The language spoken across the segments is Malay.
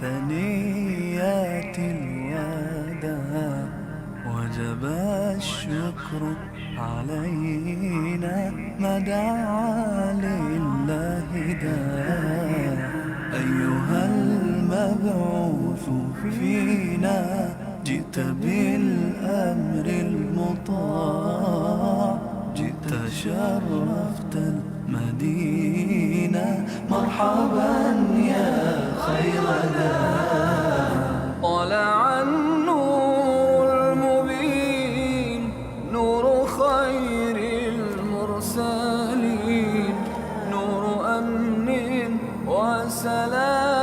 ثنيات الوداع وجب الشكر علينا ما دعا لله داع. أيها المبعوث فينا جئت بالأمر المطاع، جئت شرفت المدينة، مرحبا يا خير داع. طلع النور المبين، نور خير المرسلين، نور أمن وسلام،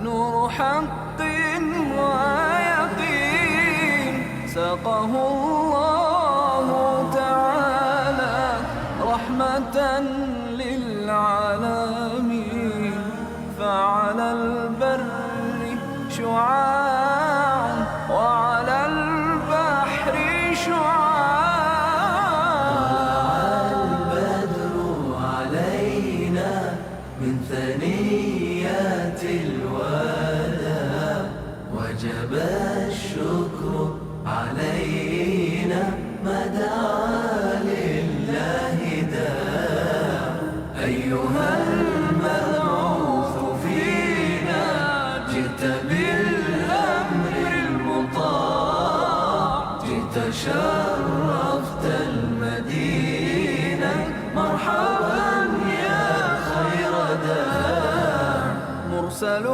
نور حق ويقين. ساقه الله تعالى رحمة للعالمين، فعلى البر شعاع وعلى البحر شعاع. البدر علينا من ثنيات الوداع وجب الشكر علينا ما دعا لله داع. أيها المبعوث فينا جئت بالأمر المطاع، جئت شرفت المدينة، مرحبا يا خير داع. مرسل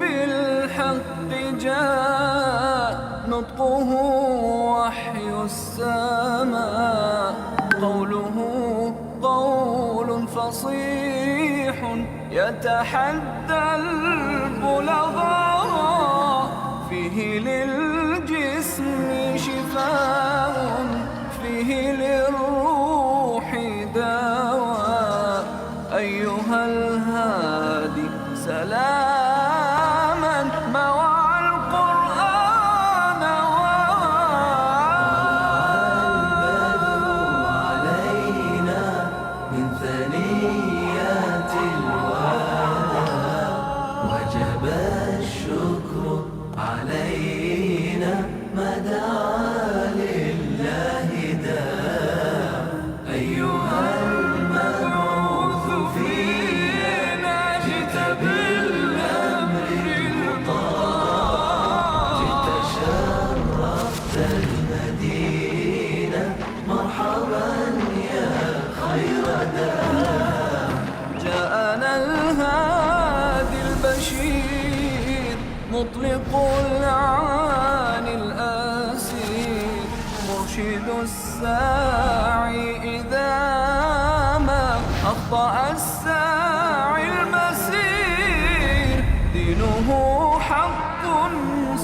بالحق جاء، نطقه وحي السماء، قوله قول فصيح يتحدى البلغاء. فيه للجسم شفاء، فيه للروح دواء. أيها الهادي سلاما مع القرآن البدر علينا من ثنيات الوداع وجب الشكر علينا ما دعا لله داع. أيها المبعوث فينا جئت بالأمر المطاع، جئت شرفت المدينة، مرحبا يا خير داع. جاءنا الهادي البشير مطلق العاني الأسير، مرشد الساعي إذا ما أخطأ الساعي المسير. دينه حق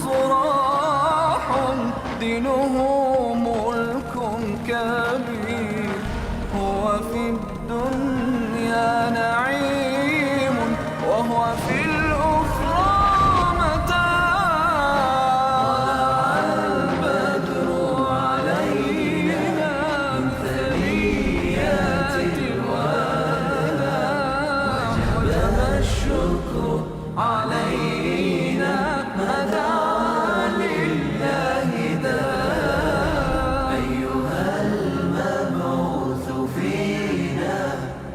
صراح، دينه ملك كبير. هو في الدنيا نعيم وهو في الأخرى متاع. البدر علينا من ثنيات الوداع وجب الشكر علينا ما دعا لله داع. أيها المبعوث فينا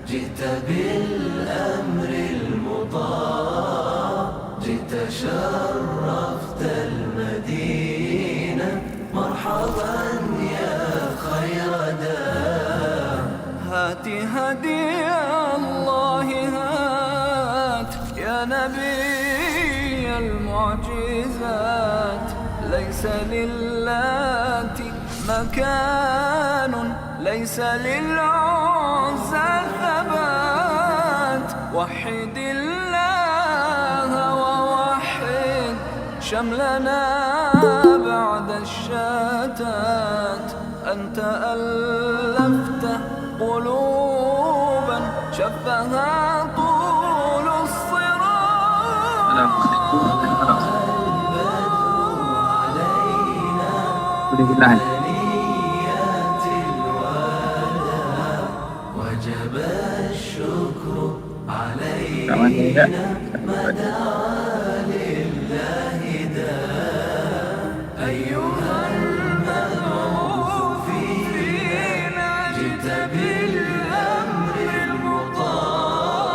جئت بالأمر المطاع، جئت شرفت المدينة، مرحبا يا خير داع. هات هدي الله هات يا نبي المعجزات. ليس للات مكان، ليس للعزى ثبات. وحد الله ووحد شملنا بعد الشتات. أنت ألفت قلوبا شبها طول الصراط. ثنيات الوداع وجب الشكر علينا ما دعا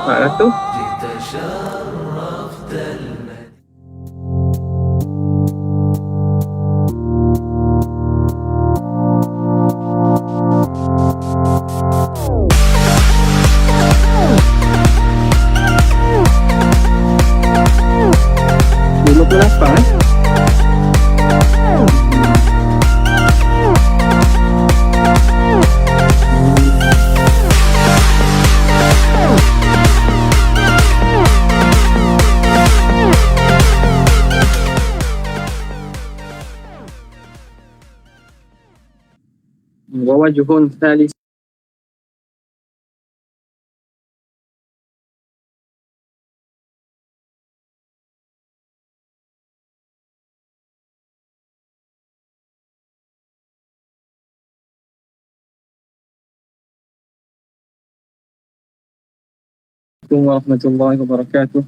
Mak Ratu. جئت شرفت المدينة. Dua puluh lapan. Wawajhun thalith. Warahmatullahi wabarakatuh.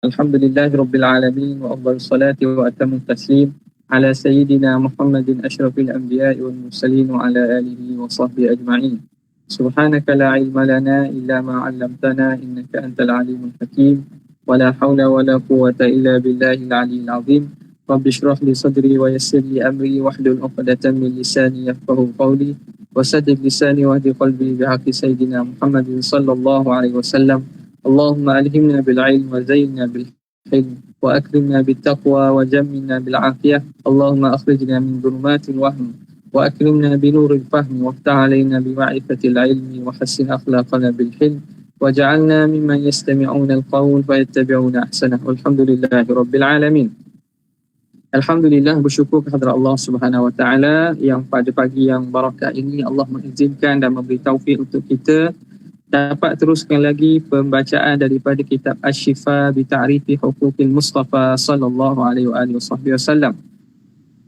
Alhamdulillahi rabbil alamin wa afdhalus salati wa atammu taslim ala sayyidina Muhammadin asyrafil anbiya'i wal mursalin wa ala alihi wa sahbihi ajma'in. Subhanaka la ilma lana illa ma 'allamtana innaka antal alimul hakim wa la hawla wa la quwwata illa billahil aliyyil azim. Rabbi shrah li sadri wa yassir li amri wahlul 'uqdatam min lisani yafqahu qawli wasaddid lisani wahdi qalbi bihaqqi sayyidina Muhammadin sallallahu alaihi wasallam. Allahumma alhimna bil ilm wa zayyinna bil hilm wa akrimna bit taqwa wa jammilna bil afiyah. Allahumma akhrijna min dhulumatil wahm wa akrimna bi nuril fahmi waftah alaina bi ma'rifatil ilmi wa hassin akhlaqana bil hilm waj'alna mimman yastami'una al qawl fayattabi'una ahsanah. Walhamdulillahi rabbil alamin. Alhamdulillah, bersyukur kepada Allah Subhanahu Wa Taala yang pada pagi yang barakah ini Allah mengizinkan dan memberi taufik untuk kita dapat teruskan lagi pembacaan daripada kitab Asy-Syifa bi Ta'rifi Huquqil Mustafa sallallahu alaihi wasallam.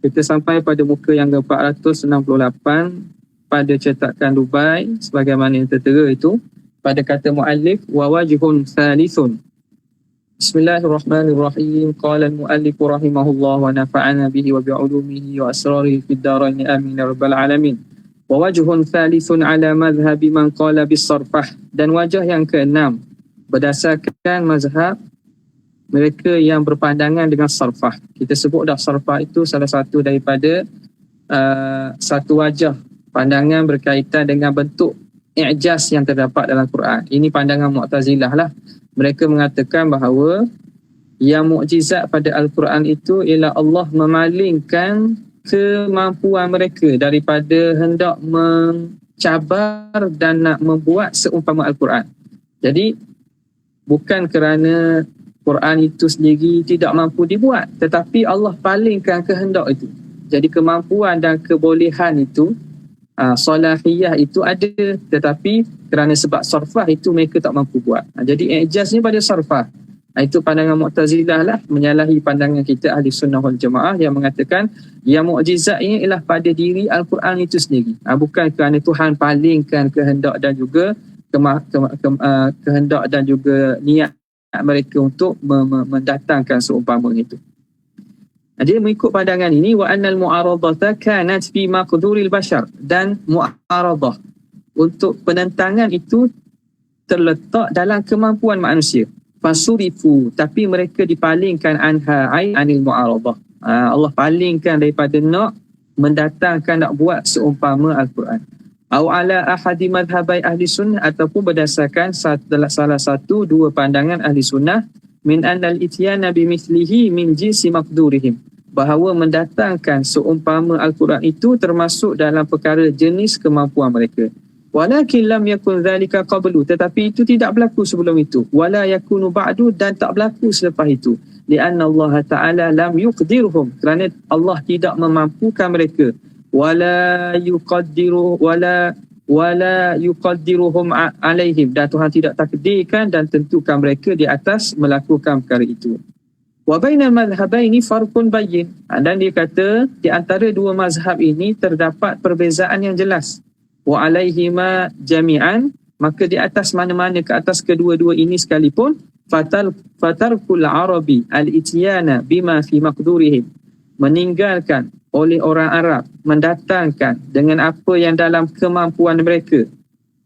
Kita sampai pada muka yang ke-468 pada cetakan Dubai sebagaimana yang tertera itu pada kata muallif wa wajhun thalithun. Bismillahirrahmanirrahim. Qala al-muallif rahimahullah wa nafa'ana bihi wa bi'ulumihi wa asrarihi fid dharain amin ya rabbal alamin. Wa wajhun thalithun ala madhhabi man qala bis-sarfah, dan wajah yang keenam berdasarkan mazhab mereka yang berpandangan dengan sarfah. Kita sebut dah sarfah itu salah satu daripada satu wajah pandangan berkaitan dengan bentuk i'jaz yang terdapat dalam Quran. Ini pandangan Mu'tazilah lah. Mereka mengatakan bahawa yang mukjizat pada Al-Quran itu ialah Allah memalingkan kemampuan mereka daripada hendak mencabar dan nak membuat seumpama Al-Quran. Jadi bukan kerana Quran itu sendiri tidak mampu dibuat, tetapi Allah palingkan kehendak itu. Jadi kemampuan dan kebolehan itu, salahiyah itu ada, tetapi kerana sebab sarfah itu mereka tak mampu buat. Jadi i'jaz ni pada sarfah. Itu pandangan Mu'tazilah lah, menyalahi pandangan kita Ahli Sunnah wal Jamaah yang mengatakan yang mukjizat ini ialah pada diri Al-Quran itu sendiri. Bukan kerana Tuhan palingkan kehendak dan juga kehendak dan juga niat mereka untuk mendatangkan seumpama itu. Dia mengikut pandangan ini, wa annal mu'aradata kanat fi maqduril bashar, dan mu'aradah untuk penentangan itu terletak dalam kemampuan manusia. Fasurifu, tapi mereka dipalingkan anha anil mu'aradah. Allah palingkan daripada nak mendatangkan, nak buat seumpama Al-Quran. Au ala ahadi madhhabai ahli sunnah, ataupun berdasarkan salah satu dua pandangan ahli sunnah, min annal ityana bimithlihi min jinsi maqdurihim, bahawa mendatangkan seumpama Al-Quran itu termasuk dalam perkara jenis kemampuan mereka. Walakin lam yakun dhalika qablu, tetapi itu tidak berlaku sebelum itu. Wala yakunu ba'du, dan tak berlaku selepas itu. Lianna Allah Ta'ala lam yuqdirhum, kerana Allah tidak memampukan mereka. Wala yuqaddiruhum alaihim, dan Tuhan tidak takdirkan dan tentukan mereka di atas melakukan perkara itu. Wa bainal madhhabaini farqun bayyin, dan dia kata di antara dua mazhab ini terdapat perbezaan yang jelas. Wa alaihima jami'an, maka di atas mana-mana ke atas kedua-dua ini sekalipun, fatarkul arabi al-ityana bima fi maqdurihim, meninggalkan oleh orang Arab mendatangkan dengan apa yang dalam kemampuan mereka.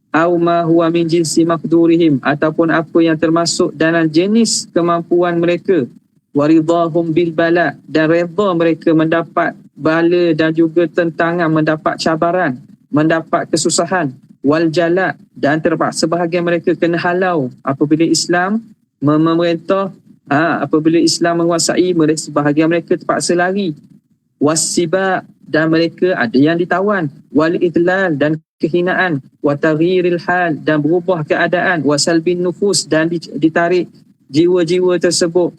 au ma huwa min jinsi maqdurihim, ataupun apa yang termasuk dalam jenis kemampuan mereka, waridahum bil bala, dan redha mereka mendapat bala dan juga tentangan, mendapat cabaran, mendapat kesusahan, wal jala, dan terpaksa sebahagian mereka kena halau apabila Islam memerintah, apabila Islam menguasai, sebahagian mereka terpaksa lari, wasiba, dan mereka ada yang ditawan, wal idlal, dan kehinaan, wa taghyiril hal, dan berubah keadaan, wa salbin nufus, dan ditarik jiwa-jiwa tersebut,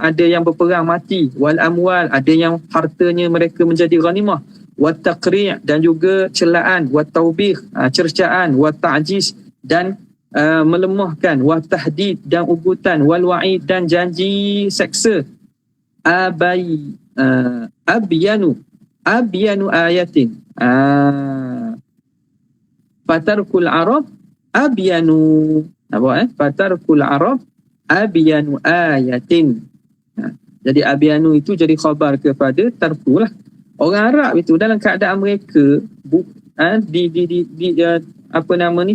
ada yang berperang mati, wal amwal, ada yang hartanya mereka menjadi ghanimah, wa taqri', dan juga celaan, wa taubih, cercaan, wa ta'jiz, dan melemahkan, wa tahdid, dan ugutan, wal wa'id, dan janji seksa, abyanu ayatin, fatarkul arab abyanu, fatarkul arab abyanu ayatin. Jadi abyanu itu jadi khabar kepada tarkulah. Orang Arab itu dalam keadaan mereka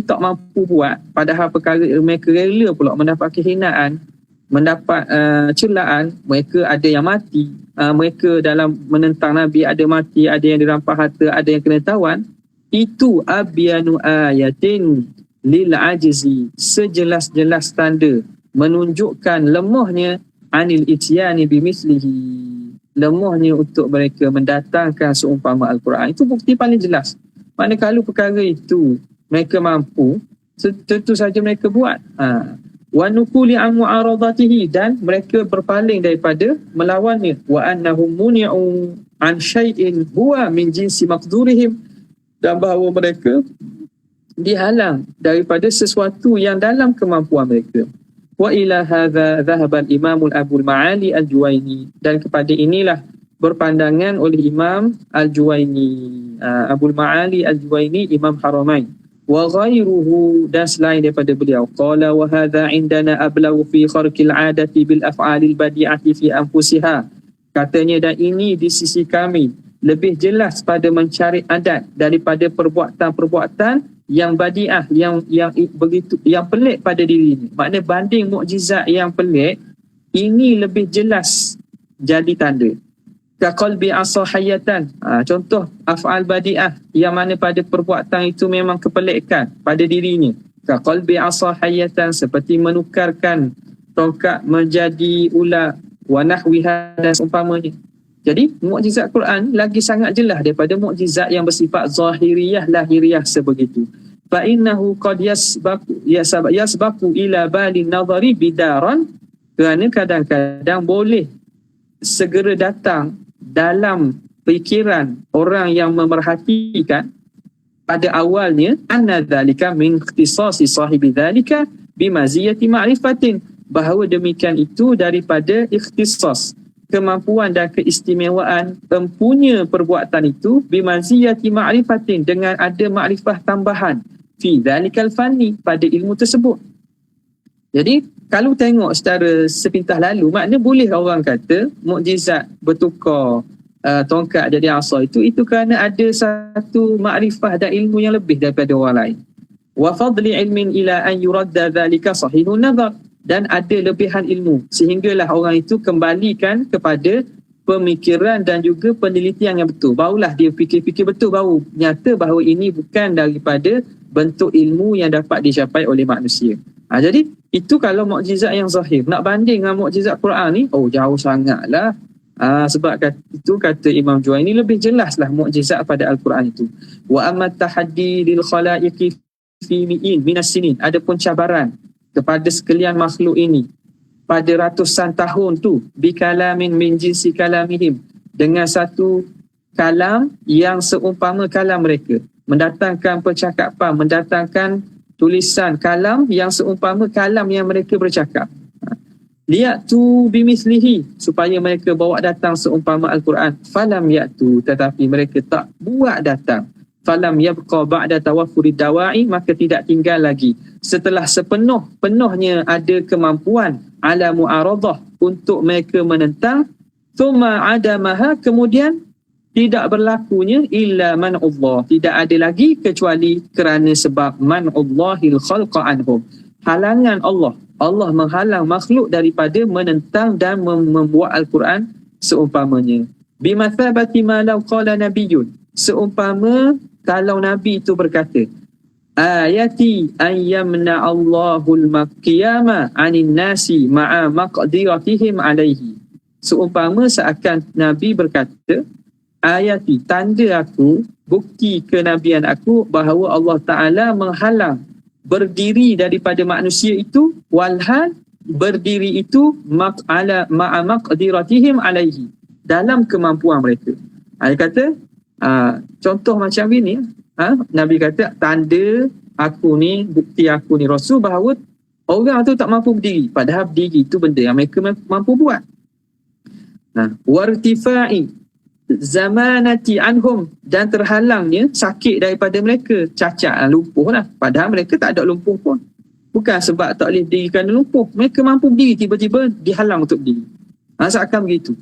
tak mampu buat, padahal perkara mereka rela pula mendapat kehinaan, mendapat celaan, mereka ada yang mati, mereka dalam menentang Nabi ada mati, ada yang dirampas harta, ada yang kena tawan. Itu abyanu ayatin lil ajzi, sejelas-jelas tanda menunjukkan lemahnya anil ityani bimislihi, lemahnya untuk mereka mendatangkan seumpama Al-Quran. Itu bukti paling jelas. Manakala perkara itu mereka mampu, tentu saja mereka buat. Wa nukuli an mu'aradatihi, dan mereka berpaling daripada melawannya. Wa annahum muni'u an syai'in huwa min jinsi maqdurihim, dan bahawa mereka dihalang daripada sesuatu yang dalam kemampuan mereka. Wa ila hadha dhahaba al-imam Abu al-Ma'ali al-Juwaini, dan kepada inilah berpandangan oleh Imam al-Juwaini, Abu al-Ma'ali al-Juwaini, Imam Haramain, wa ghairuhu, dan selain daripada beliau. Qala wa hadha indana ablagu fi kharqil 'adati bil af'alil badi'ati fi anfusiha, katanya, dan ini di sisi kami lebih jelas pada mencari adat daripada perbuatan-perbuatan yang badi'ah, yang begitu, yang pelik pada dirinya. Maknanya banding mukjizat yang pelik, ini lebih jelas jadi tanda. Ka qalbi asa hayatan, contoh af'al badi'ah yang mana pada perbuatan itu memang kepelikan pada dirinya. Ka qalbi asa hayatan, seperti menukarkan tongkat menjadi ular, wa nahwiha, dan seumpamanya. Jadi mukjizat Quran lagi sangat jelas daripada mukjizat yang bersifat zahiriyah lahiriah sebegitu. Fa innahu qad yasbaqu ila balin nadhari bidaran, kerana kadang-kadang boleh segera datang dalam fikiran orang yang memerhatikan pada awalnya anna dzalika min ikhtisasi sahibi dzalika bimaziyati ma'rifatin, bahawa demikian itu daripada ikhtisas, kemampuan dan keistimewaan empunya perbuatan itu, bimaziyati ma'rifatin, dengan ada makrifah tambahan, fi dhalikal fanni, pada ilmu tersebut. Jadi kalau tengok secara sepintas lalu, maknanya boleh orang kata mukjizat bertukar tongkat jadi asa itu kerana ada satu makrifah dan ilmu yang lebih daripada orang lain. Wa fadli ilmin ila an yuradda dhalika sahihun nazar, dan ada lebihan ilmu sehinggalah orang itu kembalikan kepada pemikiran dan juga penelitian yang betul. Barulah dia fikir-fikir betul, baru nyata bahawa ini bukan daripada bentuk ilmu yang dapat dicapai oleh manusia. Jadi itu kalau mukjizat yang zahir. Nak banding dengan mukjizat Quran ni, jauh sangatlah. Sebab itu kata Imam Juwaini, lebih jelaslah mukjizat pada Al-Quran itu. Wa amma tahaddi lil khalaiqi fi mi'in minas sinin, adapun cabaran kepada sekalian makhluk ini pada ratusan tahun tu, bikalamin min jinsi kalamihim, dengan satu kalam yang seumpama kalam mereka, mendatangkan percakapan, mendatangkan tulisan kalam yang seumpama kalam yang mereka bercakap. Liyatu bimislihi, supaya mereka bawa datang seumpama Al-Quran. Falam ya'tu, tetapi mereka tak buat datang. Falam yabqa ba'da tawaffuri dawa'i, maka tidak tinggal lagi setelah sepenuhnya ada kemampuan ala mu'aradah untuk mereka menentang, thumma adamaha, kemudian tidak berlakunya illa man'ullah, tidak ada lagi kecuali kerana sebab man'ullahil khalqa anhum, halangan Allah. Allah menghalang makhluk daripada menentang dan membuat Al-Quran seumpamanya. Bimathabati ma law qala nabiyyun, seumpama kalau Nabi itu berkata, ayati ayyamna Allahul qiyama anin nasi ma'a maqdiratihim alaihi. Seumpama seakan Nabi berkata, ayati, tanda aku, bukti kenabian aku bahawa Allah Ta'ala menghalang berdiri daripada manusia itu, walhal berdiri itu ma'a maqdiratihim alaihi, dalam kemampuan mereka. Dia kata, contoh macam ini, Nabi kata, tanda aku ni, bukti aku ni Rasul bahawa orang tu tak mampu berdiri, padahal berdiri itu benda yang mereka mampu buat. Wartifa'i zamanati anhum, dan terhalangnya sakit daripada mereka, cacat, lumpuh lah, padahal mereka tak ada lumpuh pun. Bukan sebab tak boleh berdiri kerana lumpuh, mereka mampu berdiri, tiba-tiba dihalang untuk berdiri. Seakan begitu.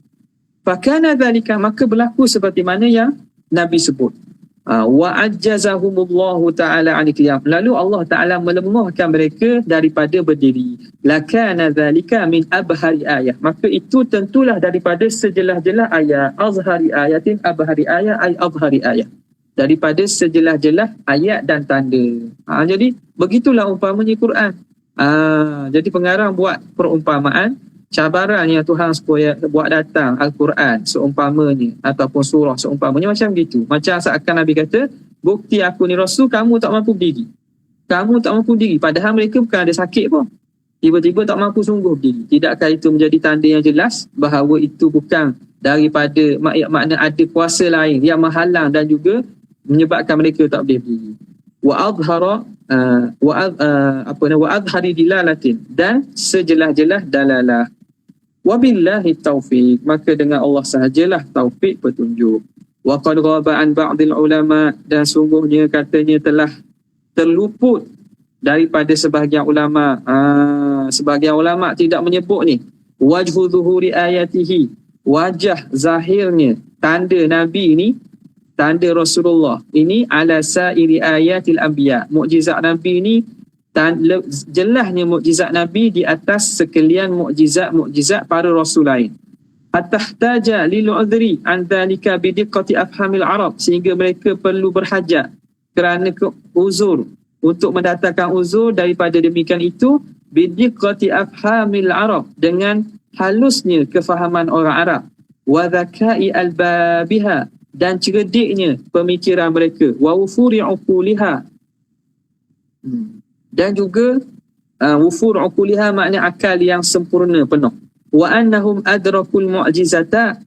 Fakana dzalika, maka berlaku seperti mana yang Nabi sebut. Wa ajjazahumullahu ta'ala 'anil qiyam, lalu Allah Ta'ala melemahkan mereka daripada berdiri. Lakana dzalika min abhari ayah, maka itu tentulah daripada sejelas-jelas ayat. Azhari ayatin, abhari ayah ay azhari ayah, daripada sejelas-jelas ayat dan tanda. Jadi begitulah umpamanya Quran. Jadi pengarang buat perumpamaan, cabaran yang Tuhan supaya buat datang Al-Quran seumpamanya, ataupun surah seumpamanya macam gitu. Macam seakan Nabi kata, bukti aku ni Rasul, kamu tak mampu berdiri. Kamu tak mampu berdiri, padahal mereka bukan ada sakit pun. Tiba-tiba tak mampu sungguh berdiri. Tidakkah itu menjadi tanda yang jelas bahawa itu bukan daripada makna ada kuasa lain yang menghalang dan juga menyebabkan mereka tak boleh berdiri. Wa adhari dilalatin, dan sejelas-jelas dalalah. Wabillahi taufiq, maka dengan Allah sahajalah taufik, petunjuk. Wa qad ghaba an ba'dil ulama, dan sungguhnya katanya telah terluput daripada sebahagian ulama. Sebahagian ulama tidak menyebut ni wajhu zuhuri ayatihi, wajah zahirnya tanda Nabi ni, tanda Rasulullah ini, ala sairi ayatil anbiya, mukjizat Nabi ini jelasnya mukjizat Nabi di atas sekalian mukjizat para rasul lain. Atahtaja lil udhri an dhalika bidiqqati afhamil arab, sehingga mereka perlu berhajat kerana uzur, untuk mendatangkan uzur daripada demikian itu, bidiqqati afhamil arab, dengan halusnya kefahaman orang Arab, wa dhakai albabiha, dan cerdiknya pemikiran mereka, wa wufuri uquliha, dan juga wufur uquliha makna akal yang sempurna penuh. Wa annahum adrakul mu'jizata,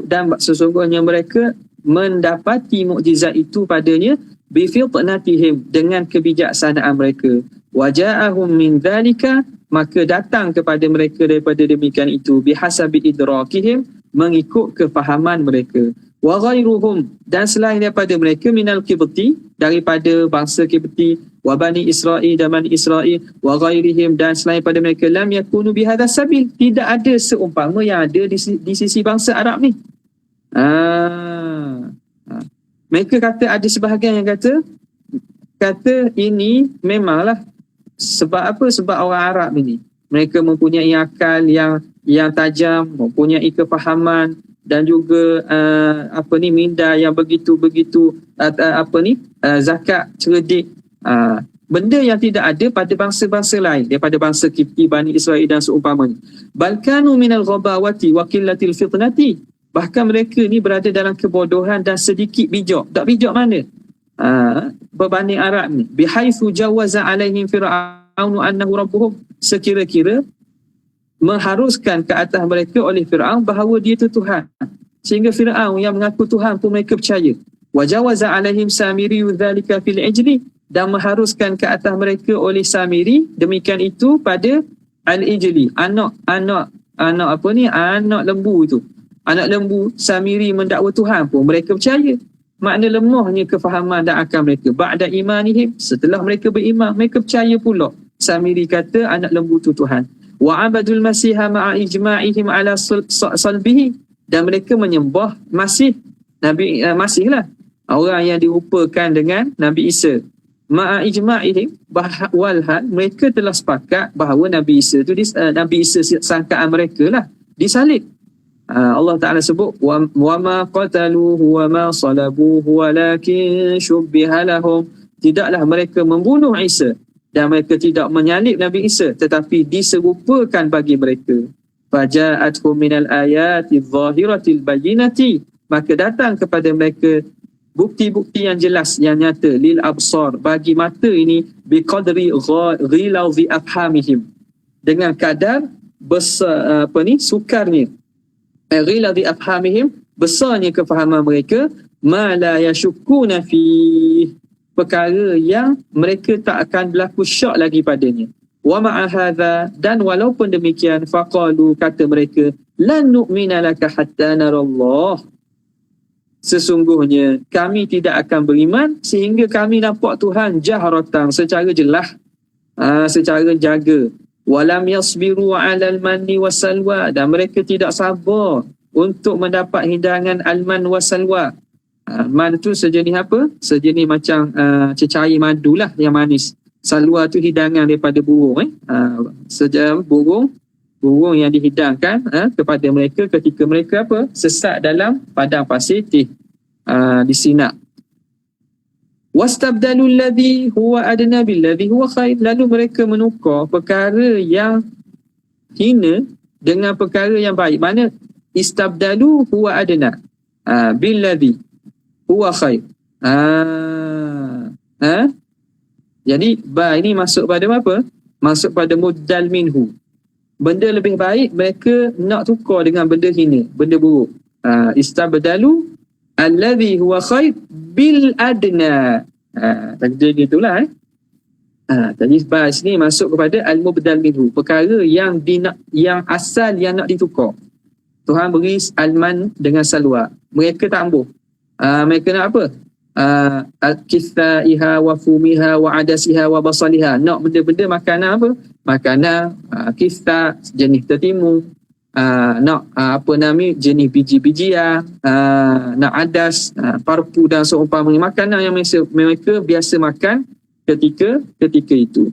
dan sesungguhnya mereka mendapati mukjizat itu padanya, bifitnatihim, dengan kebijaksanaan mereka. Wa ja'ahum min dhalika, maka datang kepada mereka daripada demikian itu, bihasabi idrakihim, mengikut kefahaman mereka. Wa ghairuhum, dan selain daripada mereka, minal Qibti, daripada bangsa Qibti, wa bani Israel, dan bani Israel, wa ghairihim, dan selain daripada mereka, lam yakunu bihadha sabil, tidak ada seumpama yang ada di sisi bangsa Arab ni. Mereka kata, ada sebahagian yang kata ini memanglah sebab apa? Sebab orang Arab ini mereka mempunyai akal yang tajam, mempunyai kefahaman, dan juga minda yang begitu zakat, cerdik, benda yang tidak ada pada bangsa-bangsa lain daripada bangsa Qibti, Bani Israel dan seumpamanya. Balkanu minal ghabawati wa qillatil fitnati, bahkan mereka ni berada dalam kebodohan dan sedikit bijak. Tak bijak mana? Berbanding Arab ni, bihaitsu jawaza alaihim fir'aunu annahu rabbuhum, sekira-kira mengharuskan ke atas mereka oleh Fir'aun bahawa dia itu Tuhan, sehingga Fir'aun yang mengaku Tuhan pun mereka percaya. Wa jawaza alaihim samiri dzalika fil ijli, dan mengharuskan ke atas mereka oleh Samiri demikian itu pada al-ijli, anak lembu itu. Anak lembu Samiri mendakwa Tuhan pun mereka percaya. Makna lemahnya kefahaman dan akal mereka. Ba'da imanihim, setelah mereka beriman, mereka percaya pula Samiri kata anak lembu itu Tuhan. Wa abadul masiha ma'a ijma'ihim ala salbihi, dan mereka menyembah Masih masihlah orang yang dirupakan dengan Nabi Isa. Ma'a ijma'ihim walhal mereka telah sepakat bahawa Nabi Isa tu Nabi Isa sangkaan mereka lah disalib. Allah Ta'ala sebut wa ma qataluhu wa ma salabuhu walakin syubbiha lahum, tidaklah mereka membunuh Isa dan mereka tidak menyalib Nabi Isa, tetapi diserupakan bagi mereka. Faja'atuhum minal ayati dhahiratil bayyinati, maka datang kepada mereka bukti-bukti yang jelas, yang nyata, lil absar, bagi mata ini, biqadri ghilazi afhamihim, dengan kadar besar sukarnya, ghilazi afhamihim, besarnya kefahaman mereka, ma la yashukkuna fi, perkara yang mereka tak akan berlaku syak lagi padanya. Wa ma'a hadza, dan walaupun demikian, faqalu, kata mereka, lan nu'mina laka hatta narallah, sesungguhnya kami tidak akan beriman sehingga kami nampak Tuhan jahratan, secara jelas, secara jaga. Walam yasbiru 'alal manni wasalwa, dan mereka tidak sabar untuk mendapat hidangan al-man wasalwa. Man tu sejenis apa? Sejenis macam cecair madu lah yang manis. Salwa tu hidangan daripada burung. Burung yang dihidangkan kepada mereka ketika mereka apa? Sesat dalam padang pasir di Sina. Wastabdalu alladhi huwa adna billadhi huwa khair, lalu mereka menukar perkara yang hina dengan perkara yang baik. Mana istabdalu huwa adna billadhi huwa khair. Jadi ini masuk pada apa? Masuk pada muddal minhu. Benda lebih baik mereka nak tukar dengan benda hina, benda buruk. Istabdalu alladhi huwa khair bil adna. Tadi gitulah. Tadi bahas ni masuk kepada al-mubdal minhu, perkara yang asal yang nak ditukar. Tuhan beri alman dengan salwa, mereka tak ambuh. Mereka nak apa? Al-kithaiha wa fumiha wa adasiha wa basaliha, nak benda-benda makanan apa? Makanan kitha, jenis tertimu, nak jenis biji-bijian, nak adas, parpu dan seumpamanya, makanan yang mereka biasa makan ketika itu.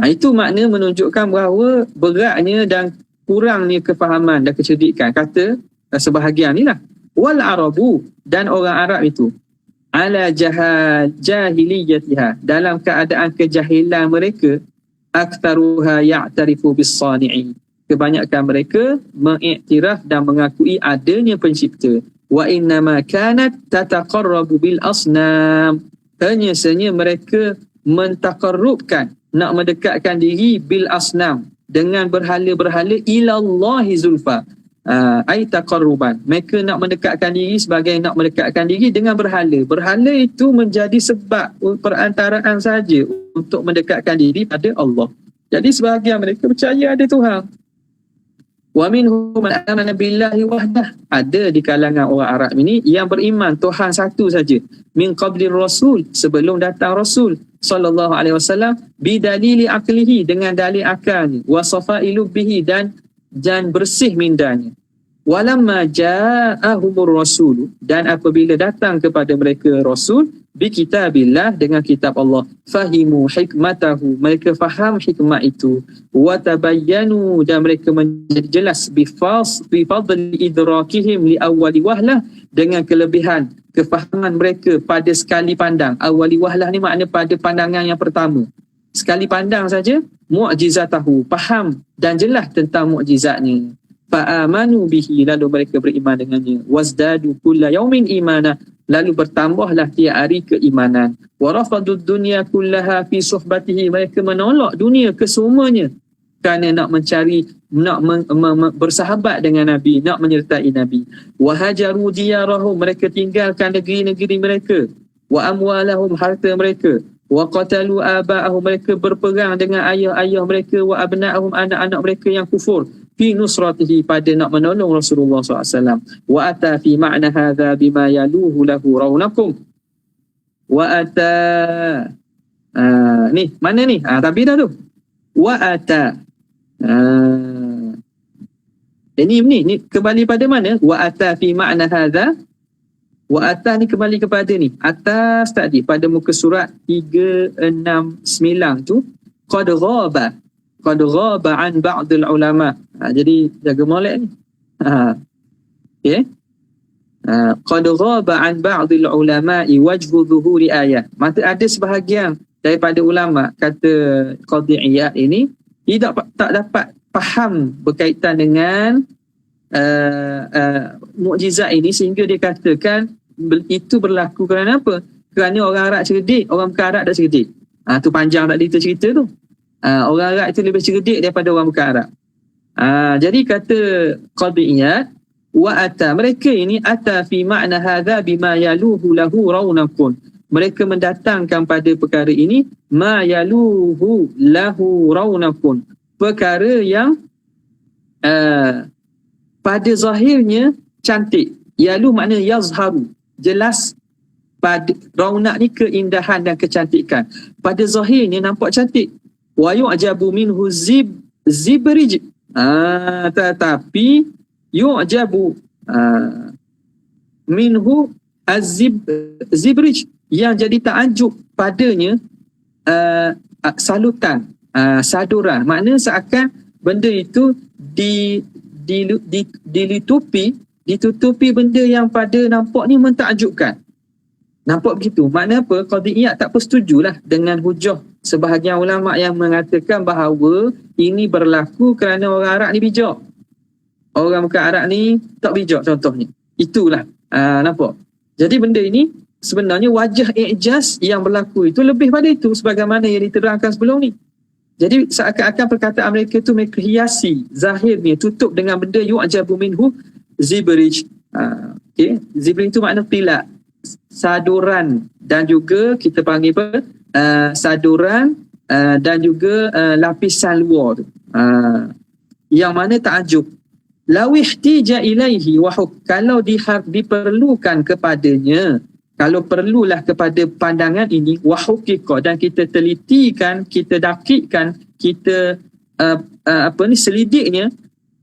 Itu makna menunjukkan bahawa beratnya dan kurangnya kefahaman dan kecerdikan. Kata sebahagian ni lah, wal arabu, dan orang Arab itu, ala jahiliyatiha, dalam keadaan kejahilan mereka, aktsaruha ya'tarifu bis-sani'i, kebanyakan mereka mengiktiraf dan mengakui adanya pencipta. Wa innama kanat tataqarrabu bil asnam, hanya saja mereka mentaqarrubkan, nak mendekatkan diri bil asnam, dengan berhala-berhala, ilallahi zulfa, ay taqarruban, mereka nak mendekatkan diri sebagai nak mendekatkan diri dengan berhala. Berhala itu menjadi sebab perantaraan saja untuk mendekatkan diri pada Allah. Jadi sebahagian mereka percaya ada Tuhan. Wa minhum man amana billahi wahdah, ada di kalangan orang Arab ini yang beriman Tuhan satu saja, min qablir rasul, sebelum datang Rasul sallallahu alaihi wasallam, bidalili aqlihi, dengan dalil akalnya, wa safailu bihi, dan bersih mindanya. Walamma ja'ahumur rasul, dan apabila datang kepada mereka Rasul, bi kitabillah, dengan kitab Allah, fahimu hikmatahu, mereka faham hikmah itu, wa tabayyanu, dan mereka menjadi jelas, bi fadli idrakihim li awwali wahlah, dengan kelebihan kefahaman mereka pada sekali pandang. Awwali wahlah ni makna pada pandangan yang pertama, sekali pandang saja, mu'jizatahu, faham dan jelas tentang mukjizatnya. Fa'amanu bihi, lalu mereka beriman dengannya. Wazdadu kulla yaumin imana, lalu bertambahlah tiap hari keimanan. Wa rafadud dunya kullaha fi suhbatihi, mereka menolak dunia kesemuanya kerana nak mencari, bersahabat dengan Nabi, nak menyertai Nabi. Wa hajaru diyarahum, mereka tinggalkan negeri-negeri mereka. Wa amwalahum, harta mereka. Wa qatalu aba'ahum, mereka berperang dengan ayah-ayah mereka. Wa abna'ahum, anak-anak mereka yang kufur, fi nusratihi, pada nak menolong Rasulullah SAW. Wa ata fi ma'na hadha bima yaluhu lahu raunakum. Wa ata ni mana ni? Tapi dah tu. Wa ata Ni kembali pada mana? Wa ata fi ma'na hadza. Wa ata ni kembali kepada ni. Atas tadi pada muka surat 369 tu qad ghaba an ba'dil ulama. Jadi jaga molek ni. Okey. Qad ghaba an ba'dil ulama wajhu dhuhuri ayat. Maksud ada sebahagian daripada ulama kata Qadhi Iyad ini tak dapat faham berkaitan dengan mukjizat ini sehingga dia katakan itu berlaku kerana apa? Kerana orang Arab cerdik, orang bukan Arab dah cerdik. Tu panjang tadi tu cerita tu. Orang Arab itu lebih cerdik daripada orang bukan Arab. Jadi kata Qadhi Iyad, wa ata, mereka ini ata fi ma'na hadza bima yaluhu lahu raunakun. Mereka mendatangkan pada perkara ini ma yaluhu lahu raunakun, perkara yang pada zahirnya cantik. Yalu makna yazharu, jelas. Pada raunak ni keindahan dan kecantikan, pada zahirnya nampak cantik. Wa yu'jabu minhu zibrij, tetapi yu'jabu minhu zibrij, yang jadi takjub padanya salutan, saduran. Makna seakan benda itu ditutupi benda yang pada nampak ni mentakjubkan. Nampak begitu. Makna apa? Qadhi Iyad tak bersetujulah dengan hujah sebahagian ulama yang mengatakan bahawa ini berlaku kerana orang Arab ni bijak, orang bukan Arab ni tak bijak contohnya. Itulah nampak. Jadi benda ini sebenarnya wajah i'jaz yang berlaku itu lebih pada itu sebagaimana yang diterangkan sebelum ni. Jadi seakan-akan perkataan mereka tu mereka hiasi zahirnya, tutup dengan benda yu'jabu minhu zibrij. Okay. Zibrij itu makna tilak, saduran, dan juga kita panggil apa? Saduran dan juga lapisan luar tu. Yang mana ta'ajub. Law ihtija ilaihi wa kalau diperlukan kepadanya, kalau perlulah kepada pandangan ini wahuqiqah, dan kita telitikan, kita dakikkan, kita selidiknya,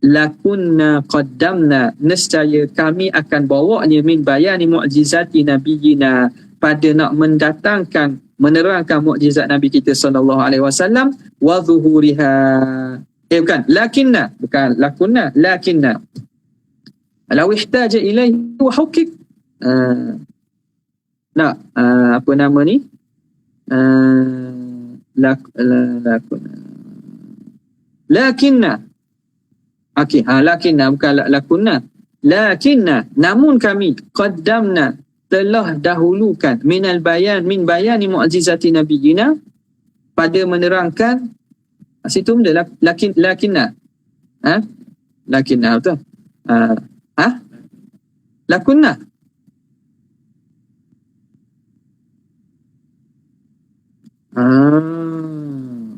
lakunna qaddamna, nescaya kami akan bawanya min bayani mu'jizati nabiyina, pada nak mendatangkan, menerangkan mukjizat Nabi kita sallallahu alaihi wasallam, wa zuhuriha. Lakinna, bukan lakunna, lakinna law ihtaja ilaihi wa huqiq. Apa nama ni? Lakinna. Okey, lakinna bukan lakunna. Lakinna, namun kami qaddamna, telah dahulukan min bayani mu'jizati nabiyina, pada menerangkan situ benda lakinna. Lakinna betul. Lakunna.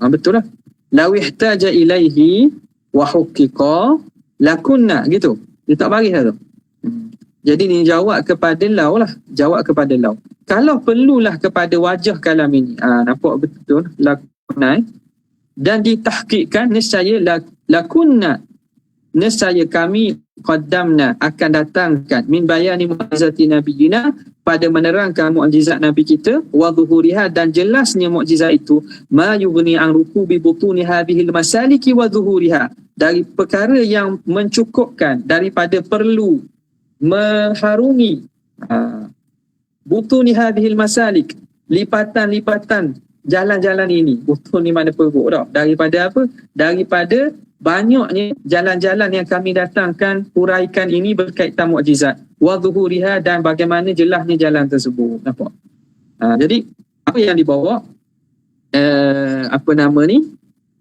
Betul lah. Law ihtaja ilaihi wa huqiqa lakunna, gitu. Dia tak baris lah tu. Jadi ni jawab kepada law lah. Jawab kepada law. Kalau perlulah kepada wajah kalam ini. Nampak betul lakunna. Dan ditahqiqkan, nescaya lakunna, nescaya kami qaddamna, akan datangkan min bayani mu'jizati nabiyina, pada menerangkan mukjizat Nabi kita, wa zuhuriha, dan jelasnya mukjizat itu, ma yughni an rukubi butuni hadhil masaliki wa zuhuriha, dari perkara yang mencukupkan daripada perlu mengharungi butuni hadhil masalik, lipatan-lipatan jalan-jalan ini. Butun ni mana perut tau. Daripada apa? Daripada banyaknya jalan-jalan yang kami datangkan, huraikan ini berkaitan mukjizat. Wa zuhuriha, dan bagaimana jelasnya jalan tersebut. Nampak? Jadi apa yang dibawa?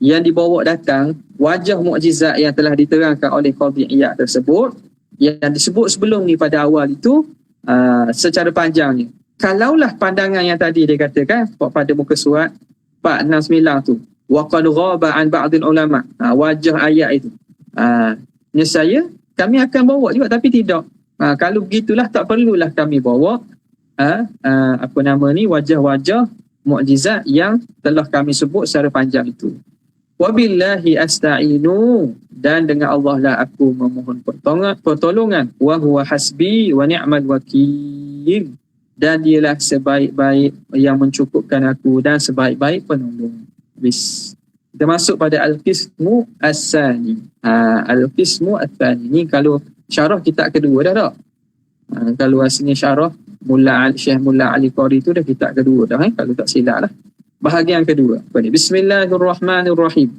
Yang dibawa datang wajah mukjizat yang telah diterangkan oleh Qadhi Iyad tersebut, yang disebut sebelum ni pada awal itu secara panjangnya. Kalaulah pandangan yang tadi dia katakan pada muka surat 469 tu, wa qad ghaba an ba'dil ulama, wajah ayat itu, nescaya kami akan bawa juga, tapi tidak. Kalau begitulah tak perlulah kami bawa wajah-wajah mukjizat yang telah kami sebut secara panjang itu. Wabillahi asta'inu, dan dengan Allah lah aku memohon pertolongan. Wa huwa hasbi wa ni'mal wakil, dan dialah sebaik-baik yang mencukupkan aku dan sebaik-baik penolong. Kita masuk pada al-qismu as-sani. Al-qismu as-sani ni kalau syarah kitab kedua dah tak? Kalau asalnya syarah Syekh Mullah Ali Qari tu dah kitab kedua dah, kalau tak silap lah. Bahagian kedua. Bismillahirrahmanirrahim.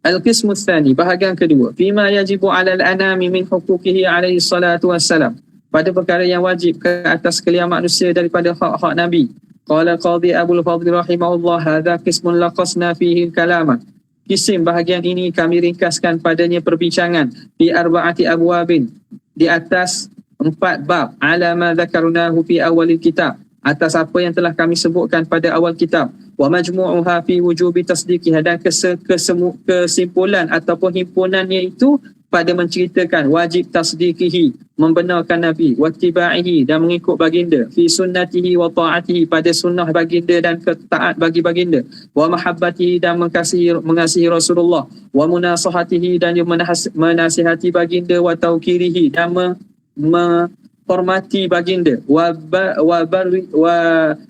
Al-qismu ats-tsani, bahagian kedua. Fima yajibu 'alal anami min huquqihi alaihi salatu wassalam. Pada perkara yang wajib ke atas sekalian manusia daripada hak-hak Nabi. Qala Qadhi Abul Fadl rahimahullah, hadza qismun laqasna fihi kalama. Kisim bahagian ini kami ringkaskan padanya perbincangan fi arba'ati abwabin, di atas 4 bab, ala ma dzakarnahu fi awalil kitab, atas apa yang telah kami sebutkan pada awal kitab. Wa majmu'uha fi wujubi tasdiqiha, dan kesimpulan ataupun himpunannya itu pada menceritakan wajib tasdiqihi, membenarkan Nabi, wa tibaihi, dan mengikut baginda, fi sunnatihi wa ta'atihi, pada sunnah baginda dan taat bagi baginda, wa mahabbatihi, dan mengasihi Rasulullah, wa munasahatihi, dan menasihati baginda, wa tawkirihi, dan menghormati baginda, wa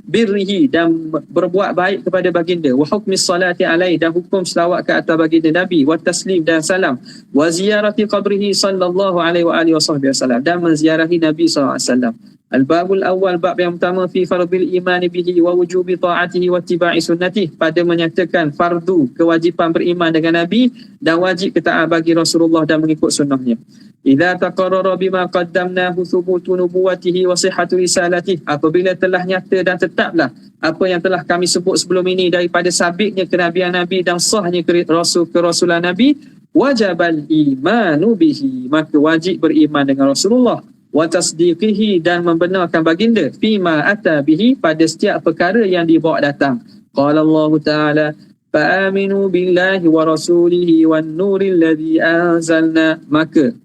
birrihi, dan berbuat baik kepada baginda, wa hukmis salati alaihi, dan hukum selawat ke atas baginda Nabi, wa taslim, dan salam, wa ziyarati qabrihi sallallahu alaihi wa alihi wasallam, dan menziarahi Nabi sallallahu alaihi wasallam. Al-babul awal, bab yang pertama, fi fardil imani bihi wa wujubi ta'atihi wa ittiba'i sunnatih, pada menyatakan fardu kewajipan beriman dengan Nabi dan wajib ketaat bagi Rasulullah dan mengikut sunnahnya. Idza taqarrara bima qaddamnahu thubutu nubuwatihi wa sihhatu risalatih, apabila telah nyata dan tetaplah apa yang telah kami sebut sebelum ini daripada sabitnya kenabian Nabi dan sahnya kerasulan Nabi, wajabal imanu bihi, maka wajib beriman dengan Rasulullah, wa tasdiqihi, dan membenarkan baginda, fima ata bihi, pada setiap perkara yang dibawa datang. Qala Allah Ta'ala, fa'aminu billahi wa rasulihi wan nuril ladzi anzalna, maka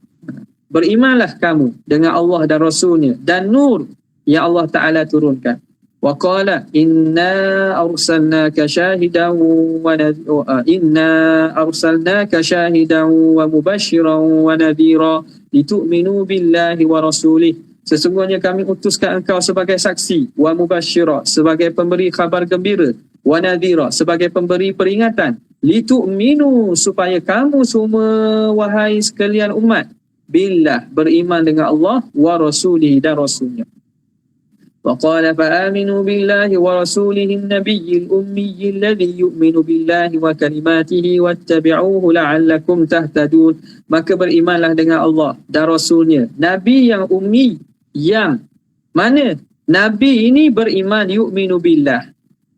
berimanlah kamu dengan Allah dan Rasulnya dan nur yang Allah Ta'ala turunkan. Wa qala inna arsalnaka syahidan wa mubashiran wa nadhira litu'minu billahi wa rasulih. Sesungguhnya kami utuskan engkau sebagai saksi, wa mubashira, sebagai pemberi khabar gembira, wa nadhira, sebagai pemberi peringatan, litu'minu, supaya kamu semua wahai sekalian umat, billah, beriman dengan Allah, wa rasulih, dan rasulnya. Wa qala fa'aminu billahi wa rasulihi an-nabiyyil ummiyyi alladhi yu'minu billahi wa kalimatihi wattabi'uhu la'allakum tahtadun. Maka berimanlah dengan Allah dan rasulnya, nabi yang ummi, yang mana nabi ini beriman yu'minu billah,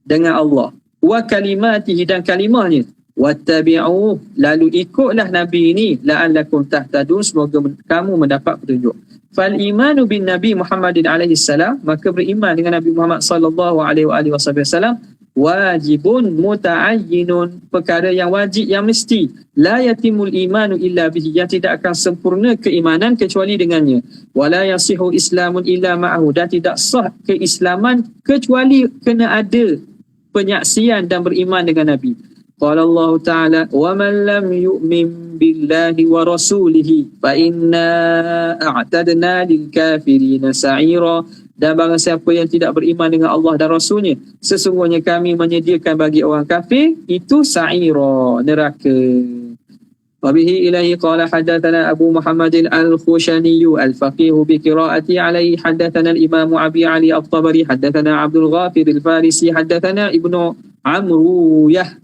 dengan Allah, wa kalimatihi, dan kalimahnya, wattabi'uhu, lalu ikutlah nabi ini, la'allakum tahtadun, semoga kamu mendapat petunjuk. Fal imanu bin Nabi Muhammadin alaihi salam, maka beriman dengan Nabi Muhammad sallallahu alaihi wasallam, wajibun muta'ayyinun, perkara yang wajib yang mesti, la yatimul imanu illa bihi, yang tidak akan sempurna keimanan kecuali dengannya, wala yasihu islamun illa ma'ahu, dan tidak sah keislaman kecuali kena ada penyaksian dan beriman dengan Nabi. Qala Allah Ta'ala, wa man lam yu'min billahi wa rasulihi fa inna a'tadna lil kafirina sa'ira, dan barang siapa yang tidak beriman dengan Allah dan Rasulnya, sesungguhnya kami menyediakan bagi orang kafir itu sa'ira, neraka. Wabihi ilahi qala haddathana Abu Muhammadin al-Khushaniyu al-Faqihu bi qiraati alaihi, haddathana al-Imamu Abi Ali al-Tabari, haddathana Abdul Ghafir al-Farisi, haddathana Ibnu Amruyah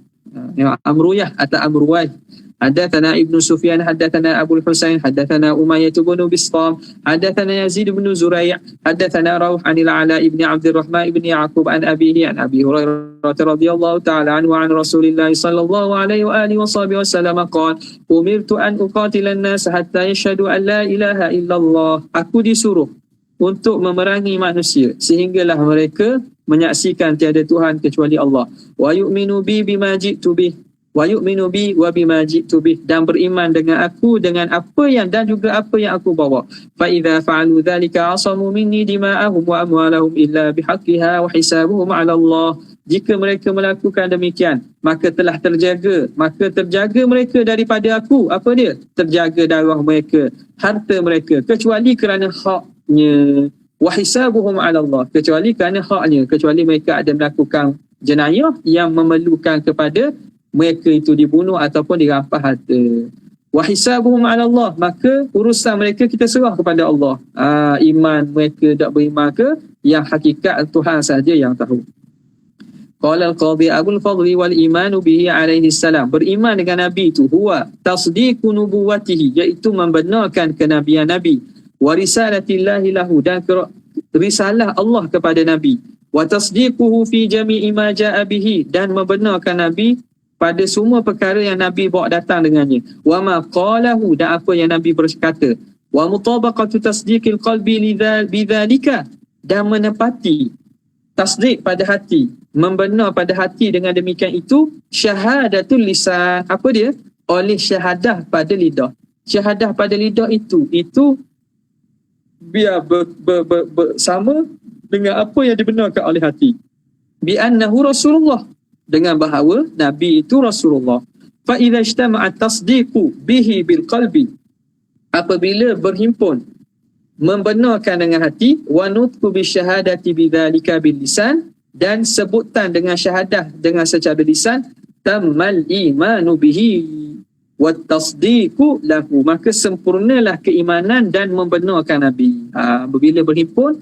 atau Amruwai, حدثنا ابن سفيان حدثنا أبو الحسين حدثنا أمية بن بسطام حدثنا يزيد بن زريع حدثنا روح عن العلاء بن عبد الرحمن بن يعقوب عن أبيه عن أبي هريرة رضي الله تعالى عنه عن رسول الله صلى الله عليه وآله وصحبه وسلم قال أمرت أن أقاتل الناس حتى يشهدوا أن لا إله إلا الله, aku disuruh untuk memerangi manusia sehinggalah mereka menyaksikan tiada Tuhan kecuali Allah, wa yu'minu bi bima ji'tu bih, wa yu'minu bi wa bima ji'tu bih, dan beriman dengan aku dengan apa yang dan juga apa yang aku bawa. Fa idza fa'alu dzalika asamu minni dima'ahum wa amwalahum illa bihaqqiha wa hisabuhum 'ala Allah. Jika mereka melakukan demikian, maka terjaga mereka daripada aku. Apa dia? Terjaga darah mereka, harta mereka, kecuali kerana haknya. Wa hisabuhum 'ala Allah, kecuali kerana haknya, kecuali mereka ada melakukan jenayah yang memerlukan kepada mereka itu dibunuh ataupun dirampas harta. Wa hisabuhum 'ala Allah, maka urusan mereka kita serah kepada Allah. Iman mereka tak beriman ke, yang hakikat Tuhan sahaja yang tahu. Qala al-Qadhi Abul Fadli wal imanu bihi alaihi salam, beriman dengan Nabi itu huwa tasdiqu nubuwatihi, iaitu membenarkan kenabian Nabi, wa risalatillahi lahu, dan risalah Allah kepada Nabi, wa tasdiquhu fi jami'i ma jaa bihi, dan membenarkan Nabi pada semua perkara yang Nabi bawa datang dengannya, wa ma qalahu, dan apa yang Nabi berkata, wa mutabaqatu tasdiqil qalbi bidzalika, dan menepati tasdik pada hati, membenar pada hati dengan demikian itu, syahadatul lisan, apa dia? Oleh syahadah pada lidah. Syahadah pada lidah itu biar bersama dengan apa yang dibenarkan oleh hati. Bi annahu Rasulullah, dengan bahawa Nabi itu Rasulullah. Fa idza ijtama'a tasdiqu bihi bil qalbi, apabila berhimpun membenarkan dengan hati, wa nutqu bi syahadati bidzalika bil lisan, dan sebutan dengan syahadah dengan secara lisan, tammal imanu bihi wa tasdiqu lahu, maka sempurnalah keimanan dan membenarkan Nabi. Bila berhimpun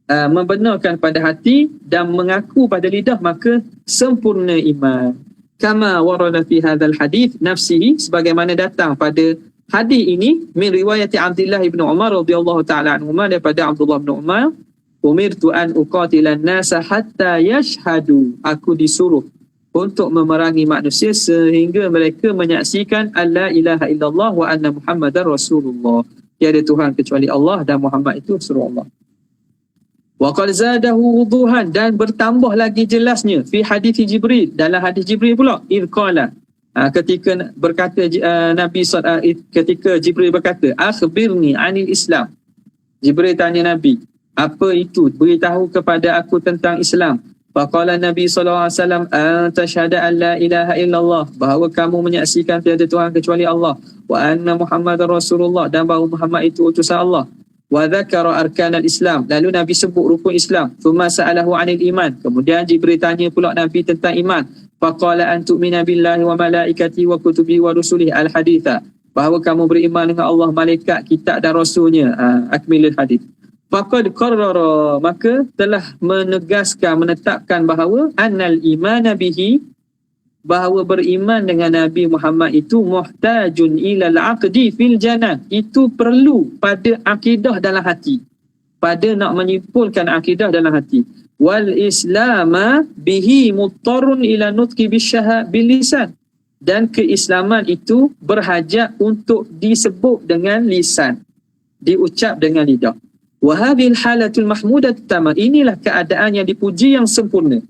membenarkan pada hati dan mengaku pada lidah, maka sempurna iman. Kama warada fi hadzal hadits nafsihi, sebagaimana datang pada hadis ini, min riwayat Abdullah bin Umar radhiyallahu taala anhuma, daripada Abdullah bin Umar, umirtu an uqatilan nasa hatta yashhadu, aku disuruh untuk memerangi manusia sehingga mereka menyaksikan alla ilaha illallah wa anna Muhammadar Rasulullah, tiada Tuhan kecuali Allah dan Muhammad itu Rasulullah. Wa qad zadahu wuduhan, dan bertambah lagi jelasnya fi hadis Jibril, dalam hadis Jibril pula, id qala, ketika berkata Nabi ketika Jibril berkata, akhbirni anil Islam, Jibril tanya Nabi, apa itu? Beritahu kepada aku tentang Islam. Faqala Nabi SAW, anta syahada an la ilaha illallah, bahawa kamu menyaksikan tiada Tuhan kecuali Allah, wa anna Muhammadar Rasulullah, dan bahawa Muhammad itu utusan Allah, wa dzakara arkanal Islam, lalu Nabi sebut rukun Islam, thumma sa'alahu 'anil iman, kemudian Jibril tanya pula Nabi tentang iman, faqala an tu'mina billahi wa malaikatihi wa kutubihi wa rusulihi al-haditha, bahawa kamu beriman dengan Allah, malaikat, kitab dan rasulnya, akmilul hadith. Faqad qarrara, maka telah menegaskan, menetapkan bahawa annal imana bihi, bahawa beriman dengan Nabi Muhammad itu muhtajun ilal aqdi fil janan, itu perlu pada akidah dalam hati, pada nak menyimpulkan akidah dalam hati. Wal islama bihi muttarun ila nutqi bil lisan, dan keislaman itu berhajat untuk disebut dengan lisan, diucap dengan lidah. Wa hadhil halatul mahmudah tamam, inilah keadaan yang dipuji yang sempurna.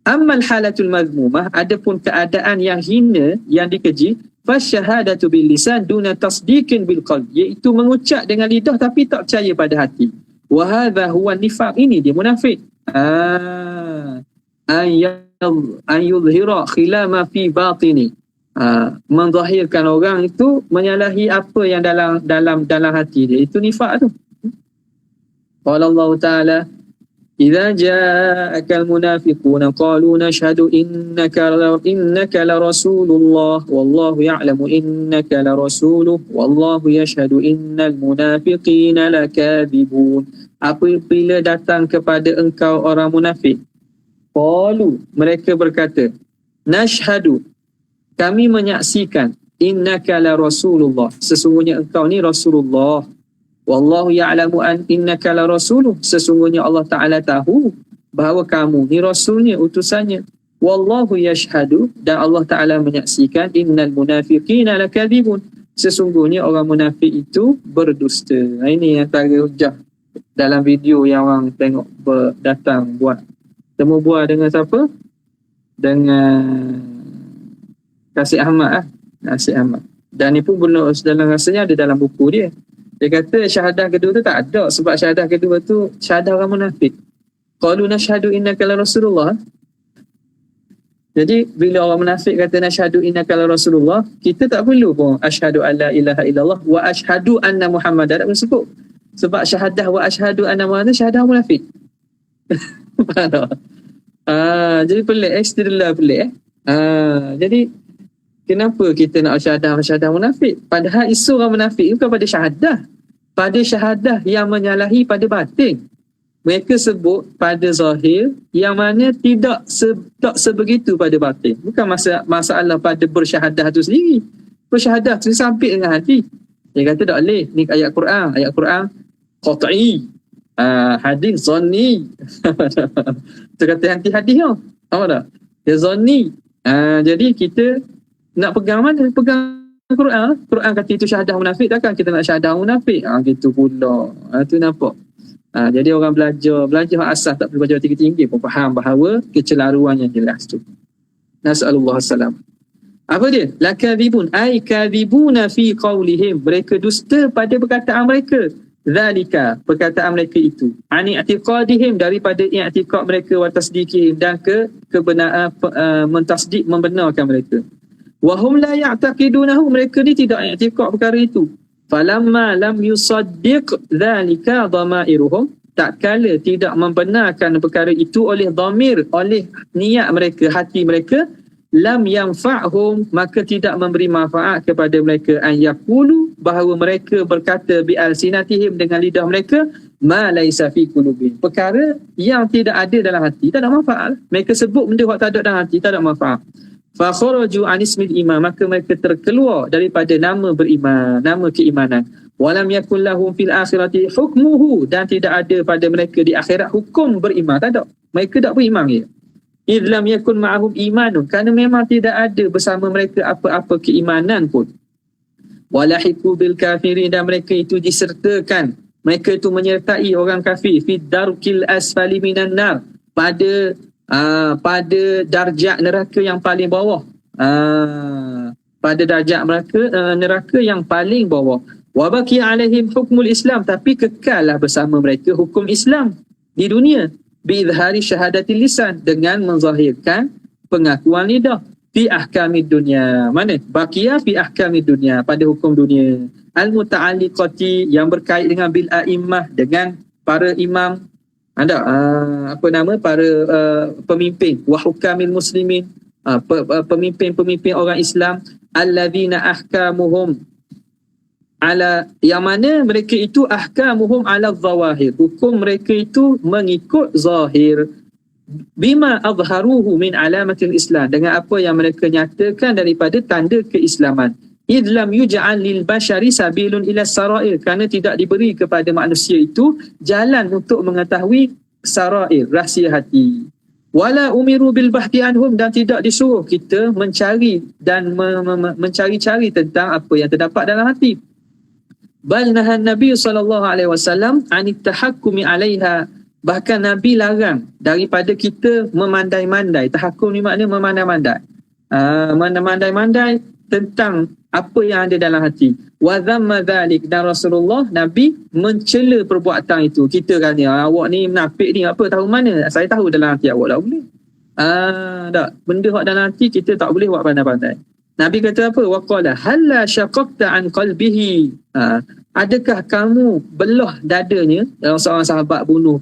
Ammal halatul mazmumah, adapun keadaan yang hina, yang dikeji, fasyahadatu bil lisan duna tasdiqin bil qalb, iaitu mengucap dengan lidah tapi tak percaya pada hati. Wa hadha huwa nifaq, ini dia munafik. An yudhira khilama fi batini, menzahirkan orang itu menyalahi apa yang dalam hati dia, itu nifaq tu. Qala Allah Ta'ala, idza ja'akal munafiquna qalu nashhadu innaka la rasulullah wallahu ya'lamu innaka la rasuluh wallahu yashhadu innal munafiqina lakadzibun. Apabila datang kepada engkau orang munafik, qalu, mereka berkata, nashhadu, kami menyaksikan, innaka la rasulullah, sesungguhnya engkau ni Rasulullah, wallahu ya'lamu innaka la rasuluh, sesungguhnya Allah Ta'ala tahu bahawa kamu ni rasulnya, utusannya. Wallahu yashhadu, dan Allah Ta'ala menyaksikan, innal munafiqina lakadzibun, sesungguhnya orang munafik itu berdusta. Ini antara hujah dalam video yang orang tengok datang buat temu bual dengan siapa? Dengan Kasih Ahmad Kasih Ahmad. Dan ni pun dalam rasanya ada dalam buku dia. Dia kata syahadah kedua tu tak ada, sebab syahadah kedua tu syahadah orang munafik. qalu nashhadu innaka la Rasulullah. Jadi bila orang munafik kata nashhadu innaka la Rasulullah, kita tak perlu pun asyhadu alla ilaha illallah wa asyhadu anna Muhammadar, tak perlu sebut. Sebab syahadah wa asyhadu anna Muhammadar syahadah munafik. Faham tak? Jadi pelik, istidlal pelik. Jadi kenapa kita nak syahadah munafik? Padahal isu orang munafik bukan pada syahadah. Pada syahadah yang menyalahi pada batin. Mereka sebut pada zahir yang mana tak sebegitu pada batin. Bukan masalah pada bersyahadah tu sendiri. Bersyahadah tu sampai dengan hati. Dia kata tak boleh. Ni ayat Quran. Ayat Quran qat'i. Hadis zanni. Itu kata hadis tau. Tahu tak? Dia zanni. Jadi kita nak pegang mana? Pegang Quran. Quran kata itu syahadah munafik. Takkan kita nak syahadah munafik? Gitu pula. Itu nampak. Jadi orang belajar asas tak perlu belajar tinggi-tinggi pun faham bahawa kecelaruan yang jelas tu. Nasallallahu salam. Apa dia? Lakadzibun ay kadzibuna fi qaulihim. Mereka dusta pada perkataan mereka. Zalika, perkataan mereka itu. Ani i'tiqadihim, daripada i'tiqad mereka wa tasdiqihim, dan kebenaran mentasdik, membenarkan mereka. Wa hum la ya'taqidunahu, mereka ni tidak i'tiqad perkara itu. Falamma lam yusaddiq dhalika dhamairuhum, tak kala tidak membenarkan perkara itu oleh dhamir, oleh niat mereka, hati mereka, lam yanfa'hum, maka tidak memberi manfaat kepada mereka, an yaqulu, bahawa mereka berkata bi alsinatihim, dengan lidah mereka, ma laisa fi qulubihim, perkara yang tidak ada dalam hati, tak ada manfaat. Mereka sebut benda yang tak ada dalam hati, tak ada manfaat. Fa kharaju an ismil iman, maka mereka terkeluar daripada nama beriman, nama keimanan. Walam yakul lahum fil akhirati hukmuhu, dan tidak ada pada mereka di akhirat hukum beriman, tak ada. Mereka tak beriman ya. Idh lam yakun ma'ahum imanun, kerana memang tidak ada bersama mereka apa-apa keimanan pun. Walahiku bil kafirin, dan mereka itu disertakan, mereka itu menyertai orang kafir, fi darkil asfali minan nar, pada darjat neraka yang paling bawah. Pada darjat neraka yang paling bawah. Wa baqi alaihim hukmul Islam, tapi kekallah bersama mereka hukum Islam di dunia. Bi izhari syahadatil lisan, dengan menzahirkan pengakuan lidah. Fi ahkamid dunia. Mana? Baqiya fi ahkamid dunia, pada hukum dunia. Al-muta'alliqati, yang berkait dengan bil a'immah, dengan para imam. Ada para pemimpin, wa hukamil muslimin, pemimpin-pemimpin orang Islam, alladzina ahkamuhum ala, yang mana mereka itu ahkamuhum ala zawahir, hukum mereka itu mengikut zahir, bima azharuhu min alamatil Islam, dengan apa yang mereka nyatakan daripada tanda keislaman. Idlam yuj'al lil bashari sabilun ila sarair, kerana tidak diberi kepada manusia itu jalan untuk mengetahui sarair, rahsia hati. Wala umiru bil bahthi anhum, dan tidak disuruh kita mencari dan mencari-cari tentang apa yang terdapat dalam hati. Bal nahan Nabi sallallahu alaihi wasallam anit tahakkumi alaiha, bahkan Nabi larang daripada kita memandai-mandai. Tahakkum ni makna memandai-mandai. Memandai-mandai tentang apa yang ada dalam hati. Wa dhamma dhalik, dan Rasulullah Nabi mencela perbuatan itu. Kita kan awak ni menafik ni, apa tahu mana? Saya tahu dalam hati awak, tak boleh. Tak, benda hak dalam hati kita tak boleh buat pandai-pandai. Nabi kata apa? Wa qala halla syaqaqta an qalbihi. Adakah kamu belah dadanya? Seorang sahabat bunuh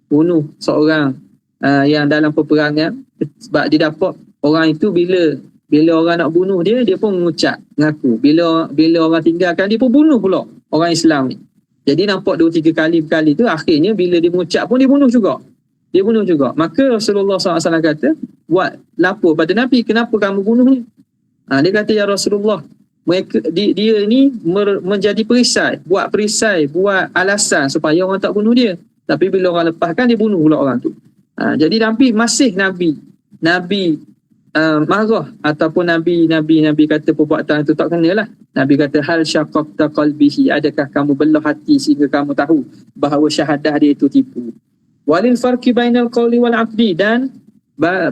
bunuh seorang yang dalam peperangan, sebab dia dapat orang itu bila orang nak bunuh dia pun mengucap, mengaku. Bila orang tinggalkan dia pun bunuh pula orang Islam ni. Jadi nampak 2-3 kali tu, akhirnya bila dia mengucap pun dia bunuh juga. Maka Rasulullah SAW kata, buat lapor pada Nabi, kenapa kamu bunuh ni? Dia kata, ya Rasulullah, dia ni menjadi perisai, buat alasan supaya orang tak bunuh dia. Tapi bila orang lepaskan, dia bunuh pula orang tu. Jadi masih Nabi marah, ataupun Nabi kata perbuatan itu tak kenalah. Nabi kata hal syaqaqta qalbihi, adakah kamu belah hati sehingga kamu tahu bahawa syahadah dia itu tipu. Walil farqi bainal qawli wal aqdi, dan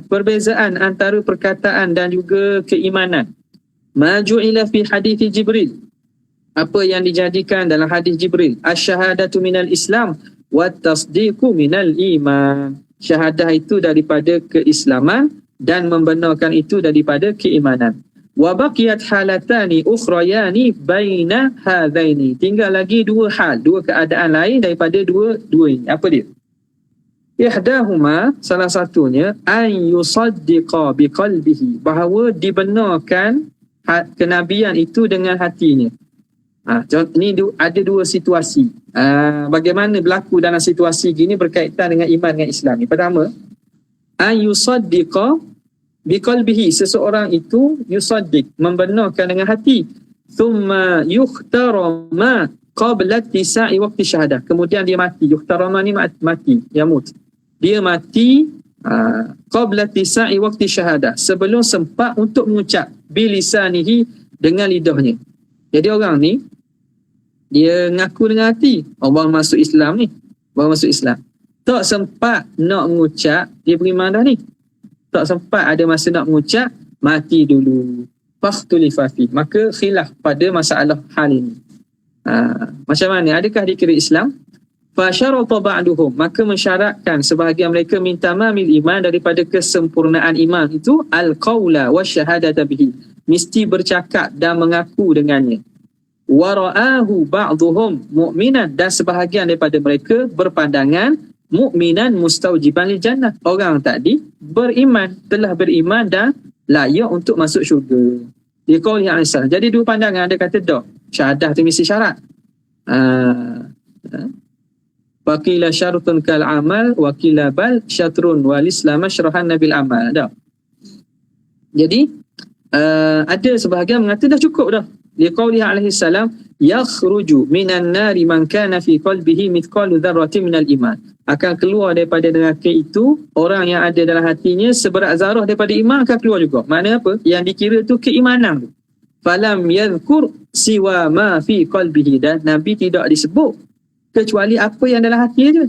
perbezaan antara perkataan dan juga keimanan. Ma ju'ila fi hadits Jibril, apa yang dijadikan dalam hadis Jibril, asyhadatu minal Islam wa tasdiqu minal iman. syahadah itu daripada keislaman dan membenarkan itu daripada keimanan. Wa baqiyat halatani ukhrayani baina hadaini. Tinggal lagi dua hal, dua keadaan lain daripada dua ini. Apa dia? Ihdahuma, salah satunya an yusaddiqa biqalbihi, bahawa dibenarkan kenabian itu dengan hatinya. Ini ada dua situasi. Bagaimana berlaku dalam situasi gini berkaitan dengan iman dengan Islam ni. Pertama, an yusaddiqa biqalbihi, seseorang itu yusaddiq, membenarkan dengan hati. Thumma yukhtarama qabla tisa'i waqti syahadah. Kemudian dia mati. Yukhtarama ni mati, yamut. Dia mati qabla tisa'i waqti syahadah, sebelum sempat untuk mengucap bilisanihi, dengan lidahnya. Jadi orang ni dia ngaku dengan hati orang masuk Islam ni, baru masuk Islam, tak sempat nak mengucap dia beriman dah ni, tak sempat ada masa nak mengucap, mati dulu. Fakhtulifa fi, maka khilaf pada masalah hal ini. Macam mana, adakah dikira Islam? Fasyarata ba'duhum, maka mensyaratkan sebahagian mereka min tamamil iman, daripada kesempurnaan iman itu al-qawla wa syahadata bihi, mesti bercakap dan mengaku dengannya. Wa ra'ahu ba'duhum mu'minan, dan sebahagian daripada mereka berpandangan mu'minan mustaujiban lil jannah, orang tadi beriman, telah beriman dan layak untuk masuk syurga. Dia qaul yang asal. Jadi dua pandangan, ada kata dak, syahadah tu mesti syarat. Waqila syartun kal amal, waqila bal syatrun wal islam syarahan nabil amal. Dah. Jadi ada sebahagian mengata dah cukup dah. Liqaulihi alaihi salam, yakhruju minan nari man kana fi qalbihi mithqalu dzarratin minal iman. Akan keluar daripada neraka itu orang yang ada dalam hatinya seberat zarah daripada iman, akan keluar juga. Mana apa? Yang dikira tu keimanan. Falam yadhkur siwa ma fi qalbihi, dan Nabi tidak disebut kecuali apa yang dalam hati je.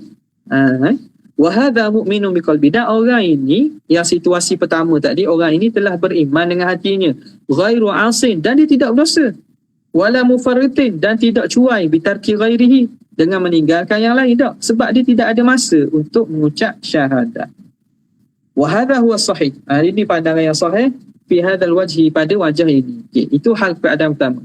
Wa hadza mu'minun biqalbi, dan orang ini yang situasi pertama tadi, orang ini telah beriman dengan hatinya, ghairu asin, dan dia tidak berdosa, wala mufarritin, dan tidak cuai, bitarki ghairihi, dengan meninggalkan yang lain, tak, sebab dia tidak ada masa untuk mengucap syahadat. Wa hadza huwa sahih, ini pandangan yang sahih fi hadzal wajhi, pada wajah ini. Itu hal keadaan pertama.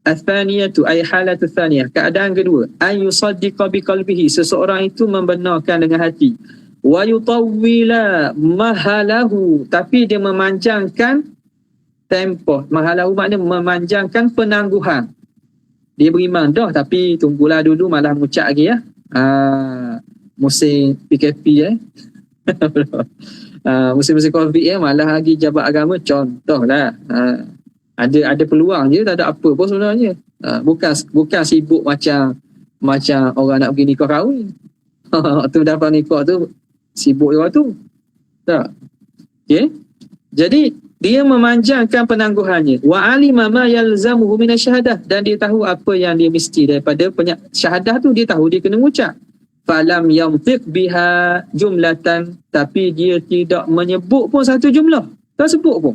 Athaniyatu ay halatu thaniyah, keadaan kedua, ay yusaddiqa biqalbihi, seseorang itu membenarkan dengan hati, wa yutawwila mahalahu, tapi dia memanjangkan tempoh. Mahalahu maknanya memanjangkan penangguhan. Dia beriman dah, tapi tunggulah dulu, malah mengucap lagi ya. Musim PKP musim-musim COVID malah lagi jabat agama, contohlah. Ada peluang je, tak ada apa pun sebenarnya. Bukan sibuk macam orang nak pergi nikah kahwin. Waktu dapat nikah tu sibuk dia tu. Tak. Okay? Jadi dia memanjangkan penangguhannya. Wa alima ma yalzamuhu minasyahadah, dan dia tahu apa yang dia mesti daripada syahadah tu, dia tahu dia kena mengucap. Falam yamtiq biha jumlatan, tapi dia tidak menyebut pun satu jumlah. Tak sebut pun.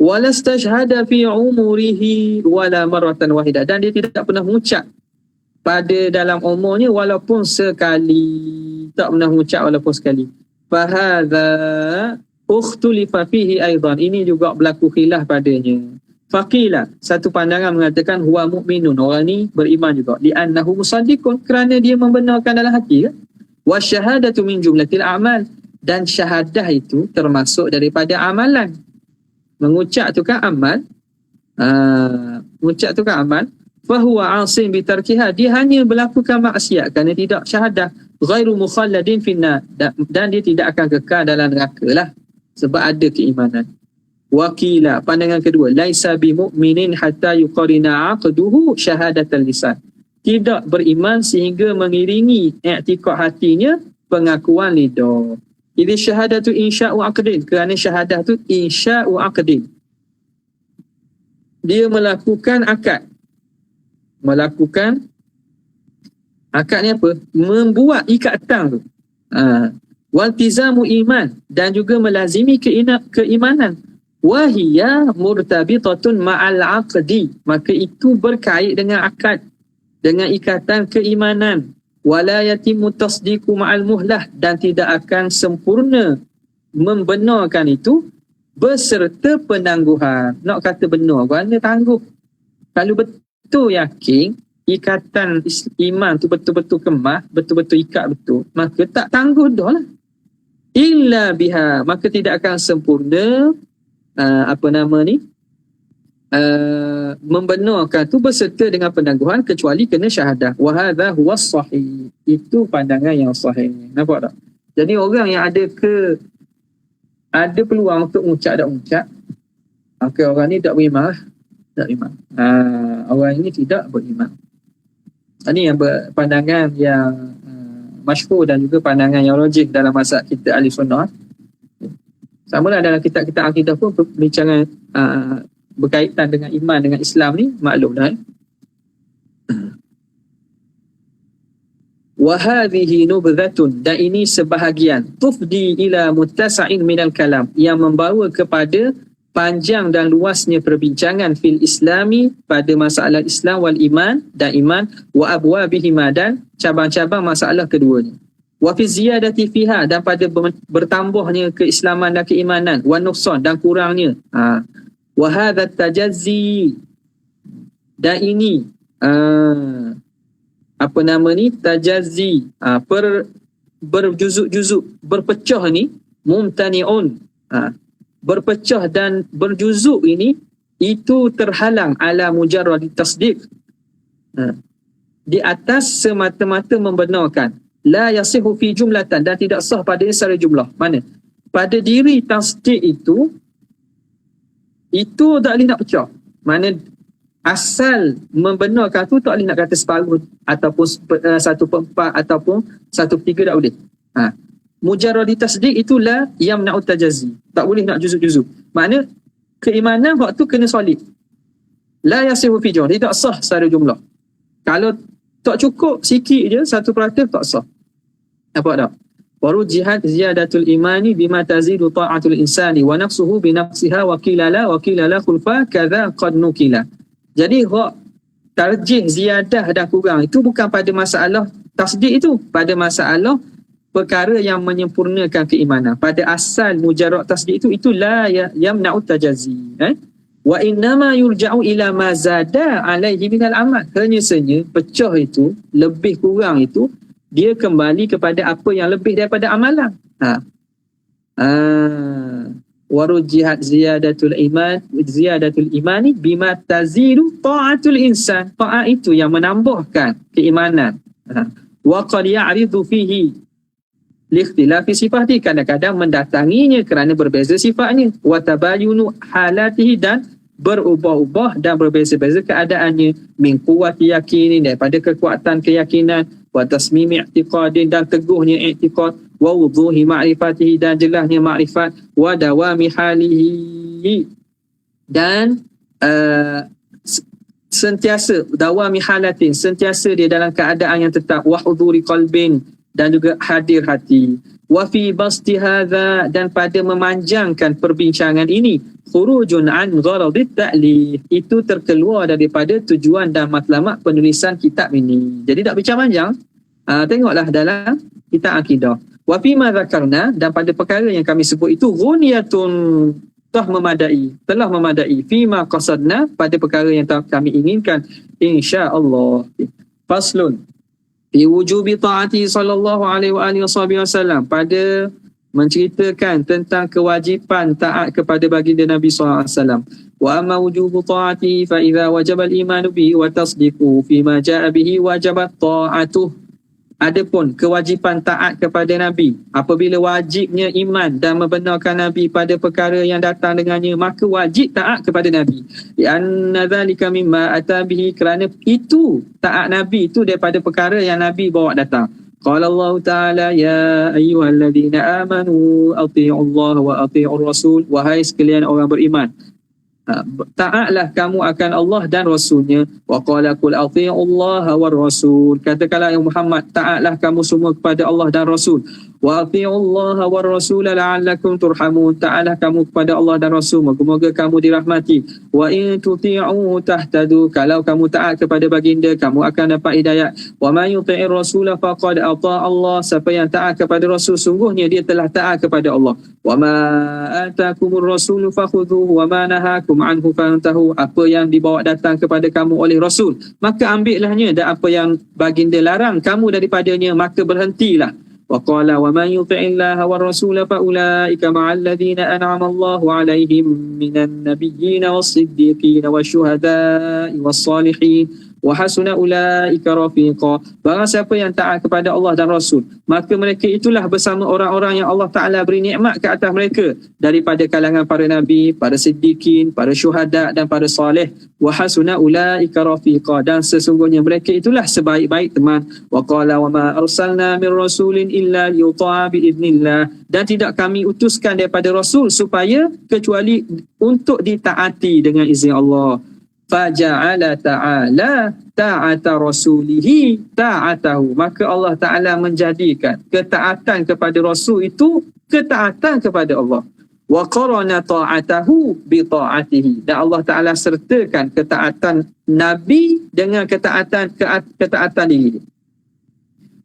Wala stashhada fi umurihi wala marratan wahidah, dan dia tidak pernah mengucap pada dalam umurnya walaupun sekali, tak pernah mengucap walaupun sekali. Fahadha ukhtulifa fihi aidan, ini juga berlaku khilaf padanya. Faqila, satu pandangan mengatakan huwa mu'minun, orang ni beriman juga, li'annahu musaddiqun, kerana dia membenarkan dalam hati. Wa syahadatu min jumlatil a'mal, dan syahadah itu termasuk daripada amalan. Mengucap tu kan amal. Mengucap tu kan amal. Fahuwa asin bitarkiha, dia hanya melakukan maksiat kerana tidak syahadah. Ghairu mukhalladin finnar, dan dia tidak akan kekal dalam neraka lah, sebab ada keimanan. Wakila, pandangan kedua, laisa bimu'minin hatta yuqarina aqduhu syahadatal lisan, tidak beriman sehingga mengiringi i'tiqad hatinya pengakuan lidah. Jadi syahadatu insya'u aqdin, kerana syahadah tu insya'u aqdin, dia melakukan akad. Melakukan akad ni apa? Membuat ikatan tu. Waltizamu iman, dan juga melazimi keimanan. Wahiyya murtabitatun ma'al aqdi, maka itu berkait dengan akad, dengan ikatan keimanan. wala yatimmu tasdiqu ma'al muhlah, dan tidak akan sempurna membenarkan itu beserta penangguhan. Nak kata benar, kerana tangguh. Kalau betul yakin ikatan iman tu betul-betul kemah, betul-betul ikat betul, maka tak tangguh dah lah. Illa biha, maka tidak akan sempurna membenarkan tu berserta dengan penangguhan kecuali kena syahadah. Wa hadha huwa sahih. Itu pandangan yang sahih. Nampak tak? Jadi orang yang ada peluang untuk ucap dan ucap, maka orang ni tak beriman lah. Tak beriman. Orang ini tidak beriman. Ini yang pandangan yang masyhur dan juga pandangan yang rajih dalam mazhab kita Ahli Sunnah. Sama lah dalam kitab-kitab akidah pun perbincangan berkaitan dengan iman dengan Islam ni maklum dah. Wa hadhihi nubdhatun, dan ini sebahagian tufdi ila muttasa'in minal kalam, yang membawa kepada panjang dan luasnya perbincangan fil islami, pada masalah Islam wal iman dan iman, wa abwabihima, dan cabang-cabang masalah keduanya, wa fi ziyadati fiha, dan pada bertambahnya keislaman dan keimanan, wa nuqsan, dan kurangnya. Wa hadha tajazzi, dan ini tajazzi, berjuzuk-juzuk, berpecah ni, mumtani'un, berpecah dan berjuzuk ini, itu terhalang ala mujarrad tasdiq, di atas semata-mata membenarkan, la yasihu fi jumlatan, dan tidak sah pada secara jumlah. Mana? Pada diri tasdiq itu tak boleh nak pecah. Mana asal membenarkan tu tak boleh nak kata separuh ataupun 1/4 ataupun 1/3, tak boleh. Mujarrad tasdiq itulah yang yamna'u tajazzi. Tak boleh nak juzuk-juzuk. Makna keimanan waktu kena solid. La yasihu fi jumlah, tidak sah secara jumlah. Kalau tak cukup sikit je 1% tak sah. Nampak tak? Warujihat ziyadatul imani bima tazidu ta'atul insani wa nafsuhu bi nafsiha wa qilala khulfa kadza qad nukila. Jadi tarjih ziyadah dan kurang itu bukan pada masalah tasdik itu, pada masalah perkara yang menyempurnakan keimanan. Pada asal mujarrad tasdik itu la yamna'u tajazzi. Wa innama yurja'u ila ma zada alaihi minal amal. Hanya saja pecah itu, lebih kurang itu, dia kembali kepada apa yang lebih daripada amalan. Warujihat ziyadatul imani bima tazidu ta'atul insan. Ta'at itu yang menambahkan keimanan. Wa qad ya'ridu fihi liikhtilafi sifatihi, kadang-kadang mendatanginya kerana berbeza sifatnya, wa tabayunu halatihi, dan berubah-ubah dan berbeza-beza keadaannya, min quwwati yakinin, daripada kekuatan keyakinan, wa tasmimi i'tiqadin, dan teguhnya i'tiqad, wa wuduhi ma'rifatihi, dan jelasnya ma'rifat, wa dawami halihi, dan sentiasa dawami halatin, sentiasa dia dalam keadaan yang tetap, wa huduri qalbin, dan juga hadir hati, wa fi basti hadza, dan pada memanjangkan perbincangan ini, khurujun an gharadit ta'lif, itu terkeluar daripada tujuan dan matlamat penulisan kitab ini. Jadi tak bincang panjang, tengoklah dalam kitab akidah. Wa fi ma dzakarna, dan pada perkara yang kami sebut itu, ghuniyatun, telah memadai fi ma qasadna, pada perkara yang kami inginkan, insya-Allah. Faslun fi wujubi ta'ati sallallahu alaihi wa alihi wasallam, pada menceritakan tentang kewajipan taat kepada baginda Nabi SAW. Wa amma wujubu ta'ati fa idza wajaba al-imanu bihi wa tasdiqu fi ma jaa bihi wajabat ta'atuh. Adapun kewajipan taat kepada Nabi, apabila wajibnya iman dan membenarkan Nabi pada perkara yang datang dengannya, maka wajib taat kepada Nabi. Li'anna dzalika mimma ata bihi, kerana itu taat Nabi itu daripada perkara yang Nabi bawa datang. Qala Allah Ta'ala, ya ayyuhalladzina amanu atii'u Allah wa atii'ur rasul, wahai sekalian orang beriman, taatlah kamu akan Allah dan Rasulnya. Wa qala qul athi'ullaha war rasul, katakanlah ya Muhammad, taatlah kamu semua kepada Allah dan Rasul. Wa athi'ullaha war rasul la'allakum turhamun, taatlah kamu kepada Allah dan Rasul, moga-moga kamu dirahmati. Wa in tuti'uhu tahtadu, kalau kamu taat kepada baginda kamu akan dapat hidayah. Wa man yuti'ir rasul faqad ata'a Allah, siapa yang taat kepada Rasul sungguhnya dia telah taat kepada Allah. Wa ma atakumur rasul fakhudhuhu wa ma nahakum anhu fantahu, apa yang dibawa datang kepada kamu oleh Rasul maka ambilahnya, dan apa yang baginda larang kamu daripadanya maka berhentilah. Wa qala wa man yuti'illaha war rasul fa ulaika ma'al ladzina an'ama Allahu 'alaihim minan nabiyyin was-siddiqin wasyuhada'i was-salihin wa hasuna ulaika rafiqa. Barang siapa yang taat kepada Allah dan Rasul maka mereka itulah bersama orang-orang yang Allah Ta'ala beri nikmat ke atas mereka daripada kalangan para nabi, para siddiqin, para syuhada dan para salih. Wa hasuna ulaika rafiqa, dan sesungguhnya mereka itulah sebaik-baik teman. Wa qala wa ma arsalna min rasulin illa liyuta'a bi idznillah, dan tidak kami utuskan daripada Rasul supaya kecuali untuk ditaati dengan izin Allah. Faja'ala ta'ala ta'ata rasulihi ta'atahu, maka Allah Ta'ala menjadikan ketaatan kepada Rasul itu ketaatan kepada Allah. Wa qarana ta'atahu bi ta'atihi, dan Allah Ta'ala sertakan ketaatan Nabi dengan ketaatan diri.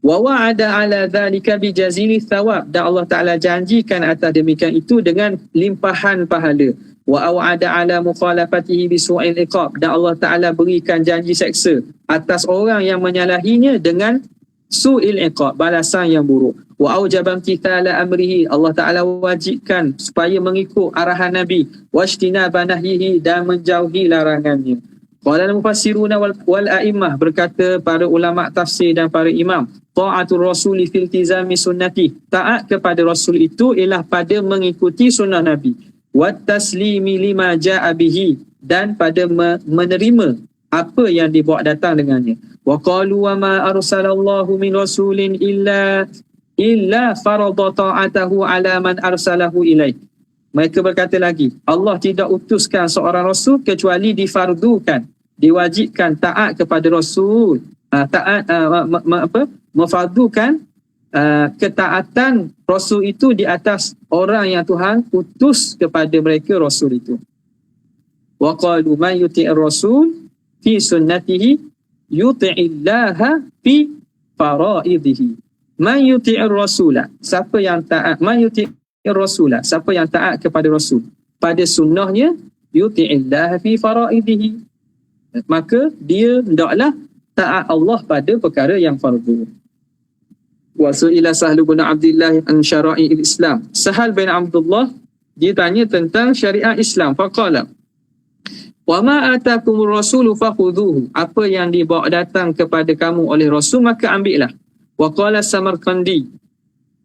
Wa wa'ada ala dhalika bi jazili thawab, dan Allah Ta'ala janjikan atas demikian itu dengan limpahan pahala. Wa aw'ada ala mukhalafatihi bi su'il iqab, dan Allah Ta'ala berikan janji seksa atas orang yang menyalahinya dengan su'il iqab, balasan yang buruk. Wa aujaba imtithala amrihi, Allah Ta'ala wajibkan supaya mengikut arahan Nabi. Wa ijtinaba nahyihi, dan menjauhi larangannya. Qala al-mufassiruna wal a'immah, berkata para ulama tafsir dan para imam, ta'atul rasuli fil iltizami sunnati, taat kepada Rasul itu ialah pada mengikuti sunnah Nabi. Wat taslimi lima ja'a bihi, dan pada menerima apa yang dibawa datang dengannya. Wa qalu wa ma arsalallahu min rasulin illa farada ta'atahu ala man arsalahu ilaih. Mereka berkata lagi, Allah tidak utuskan seorang rasul kecuali difardukan, diwajibkan taat kepada Rasul, memfardukan ketaatan Rasul itu di atas orang yang Tuhan utus kepada mereka Rasul itu. Wa qalu man yuti'ir rasul fi sunnatihi yuti'illaha fi faraidihi. Man yuti'ir rasula, siapa yang taat, man yuti'ir rasula, siapa yang taat kepada Rasul pada sunnahnya, yuti'illaha fi faraidihi, maka dia hendaklah taat Allah pada perkara yang fardu. Wa su'ila Sahal bin Abdullah an syara'il Islam. Sahal bin Abdullah dia tanya tentang syariat Islam. Faqala wa ma atakumur rasulu fakhudhuhu, apa yang dibawa datang kepada kamu oleh Rasul maka ambillah. Wa qala Samarqandi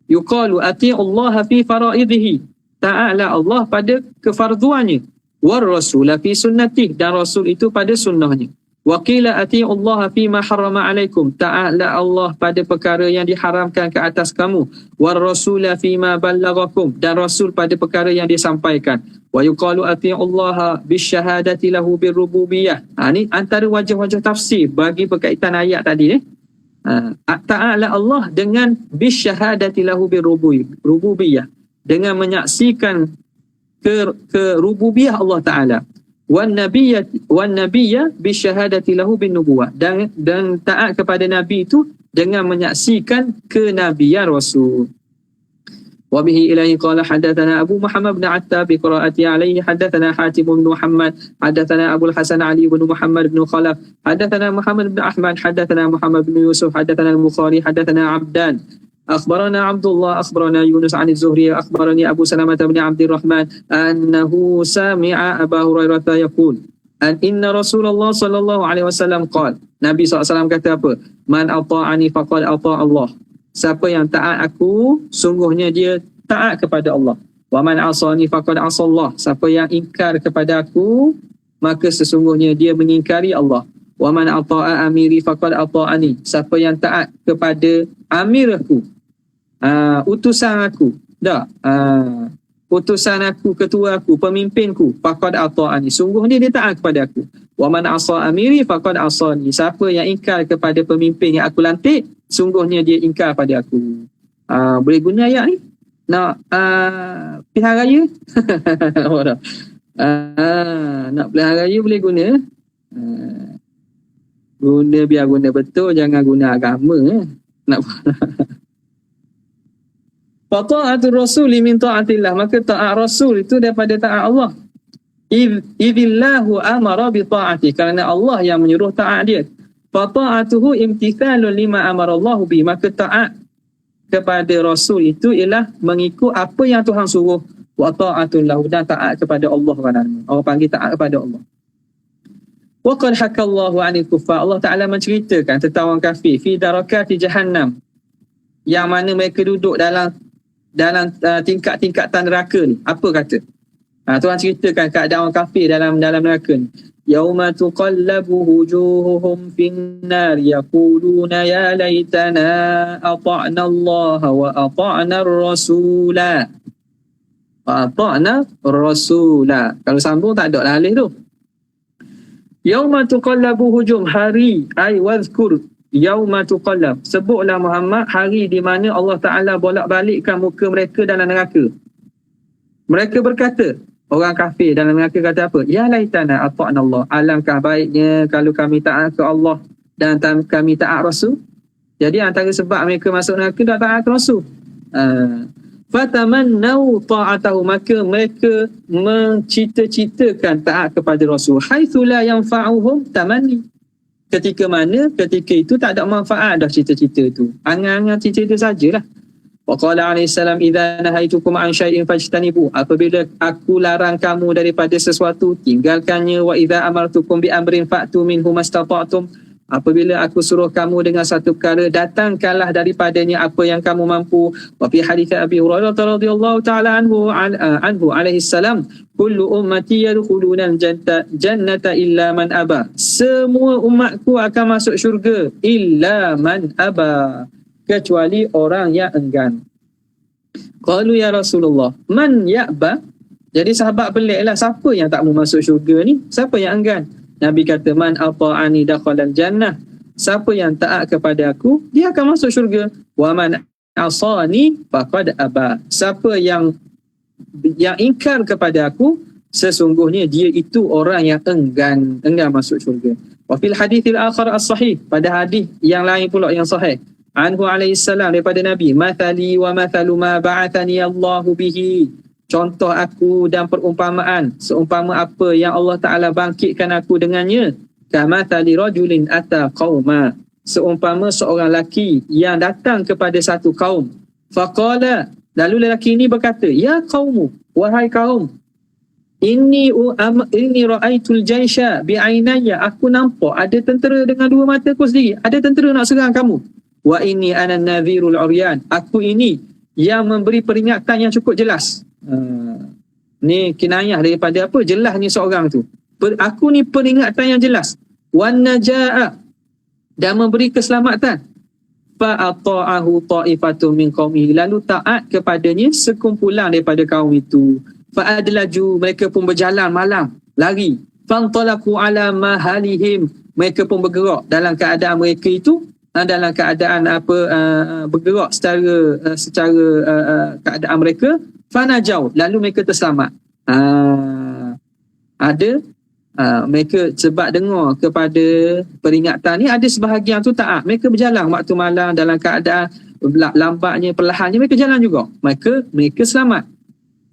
yuqalu ati'ullaha fi faraidihi, taatlah Allah pada kefarduannya. War rasula fi sunnatih, dan Rasul itu pada sunnahnya. Wa qila ati'ullaha fi ma harrama alaikum, taatlah Allah pada perkara yang diharamkan ke atas kamu. War rasula fi ma ballaghakum, dan Rasul pada perkara yang disampaikan. Wa yuqalu ati'ullaha bisyahadati lahu birrububiyah. Ini antara wajah-wajah tafsir bagi berkaitan ayat tadi. Taatlah Allah dengan bisyahadati lahu birrububiyah, dengan menyaksikan ke rububiyah Allah Ta'ala. Wan nabiyya bisyahadati lahu bin nubuwah, dan taat kepada Nabi itu dengan menyaksikan kenabian Rasul. Wa bihi ilahi qala hadatsana Abu Muhammad bin Attab bi qiraati alayhi hadatsana Hatim bin Muhammad hadatsana Abu Hasan Ali bin Muhammad bin Khalaf hadatsana Muhammad bin Ahmad hadatsana Muhammad bin Yusuf hadatsana Al-Bukhari hadatsana Abdan أخبرنا عبد الله أخبرنا يونس عن الزهري أخبرني أبو سلمة بن عبد الرحمن أنه سمع أبا هريرة يقول إن رسول الله صلى الله عليه وسلم قال, Nabi SAW kata apa? Man ata'ani faqad ata' Allah, siapa yang taat aku sungguhnya dia taat kepada Allah. Wa man asani faqad asa Allah, siapa yang ingkar kepada aku maka sesungguhnya dia mengingkari Allah. Wa man ata'a amiri faqad ata'ani, siapa yang taat kepada amir aku, utusan aku, utusan aku, ketua aku, pemimpinku, faqad ata'ani, sungguh dia taat kepada aku. Wa man asa amiri faqad asani, siapa yang ingkar kepada pemimpin yang aku lantik, sungguhnya dia ingkar pada aku. Boleh guna ayat ni nak pilihan raya. Nak pilihan raya boleh guna. Guna biar guna betul, jangan guna agama. Nak Fata'atul Rasuli min ta'atillah, maka ta'at Rasul itu daripada ta'at Allah. Idillahu amara bi ta'ati, kerana Allah yang menyuruh ta'at dia. Fata'atuhu imtithalun lima amara Allah bi, maka ta'at kepada Rasul itu ialah mengikut apa yang Tuhan suruh. Wa ta'atul lahu, dan ta'at kepada Allah. Orang panggil ta'at kepada Allah. Wa qad hakallahu 'anil kuffar, Allah Ta'ala menceritakan tentang orang kafir fi darakati jahannam, yang mana mereka duduk dalam tingkat-tingkatan neraka ni. Apa kata? Tuhan ceritakan keadaan orang kafir dalam neraka ni. Yauma tuqallabu wujuhuhum fin-nar yaquluna ya laitana ata'na Allah wa ata'na ar-rasula. Ata'na ar-rasula. Kalau sambung tak ada lah alih tu. Yauma tuqallabu wujuhum, hari ay wadhkur yauma tuqallab, sebutlah Muhammad hari di mana Allah Ta'ala bolak-balikkan muka mereka dalam neraka. Mereka berkata, orang kafir dalam neraka kata apa? Ya laitana ata'na Allah, alangkah baiknya kalau kami taat ke Allah dan kami taat Rasul. Jadi antara sebab mereka masuk neraka dah taat ke Rasul. Fatamannau ta'atahu, maka mereka mencita-citakan taat kepada Rasul. Haitsu la yanfa'uhum tamanni, ketika mana ketika itu tak ada manfaat dah cita-cita tu. Angan-angan cita-cita sajalah. Wa qala alaihi salam idza nahaitukum an syai'in fajtanibu, apabila aku larang kamu daripada sesuatu, tinggalkannya. Wa idza amartukum bi amrin fa'tu minhu mastata'tum, apabila aku suruh kamu dengan satu perkara, datangkanlah daripadanya apa yang kamu mampu. Wa fi hadits Abi Hurairah radhiyallahu ta'ala anhu alaihi salam, kullu ummati yadkhuluna jannata illa man aba, semua umatku akan masuk syurga illa man aba, kecuali orang yang enggan. Qalu ya Rasulullah man ya'ba, jadi sahabat peliklah, siapa yang tak mau masuk syurga ni, siapa yang enggan? Nabi kata man ata'ani dakhalal jannah, siapa yang taat kepada aku dia akan masuk syurga. Wa man asani faqad aba, siapa yang ingkar kepada aku, sesungguhnya dia itu orang yang enggan masuk syurga. Wa fil hadithil akhar as-sahih, pada hadis yang lain pula yang sahih, anhu alaihi salam, daripada Nabi, mathali wa mathalu ma ba'athani Allahu bihi, contoh aku dan perumpamaan seumpama apa yang Allah Ta'ala bangkitkan aku dengannya. Kamathali rajulin ata qauma, seumpama seorang lelaki yang datang kepada satu kaum. Faqala, lalu lelaki ini berkata, ya qaumu, wahai kaum, inni ra'aitul jaisha bi'ainaya, aku nampak ada tentera dengan dua mataku sendiri, ada tentera nak serang kamu. Wa inni ana nadhirul uryan, aku ini yang memberi peringatan yang cukup jelas. Ni kinayah daripada apa? Jelas ni seorang tu. Aku ni peringatan yang jelas. Wan najaa, dan memberi keselamatan. Fa ata'ahu ta'ifatu min qaumihi, lalu taat kepadanya sekumpulan daripada kaum itu. Fa adlaju, mereka pun berjalan malam, lari. Fantalaqu ala mahalihim, mereka pun bergerak dalam keadaan mereka itu, dalam keadaan bergerak secara keadaan mereka. Fanajau, lalu mereka terselamat. Mereka sebab dengar kepada peringatan ni, ada sebahagian tu taat, mereka berjalan waktu malam dalam keadaan lambatnya, perlahannya mereka jalan juga, mereka selamat.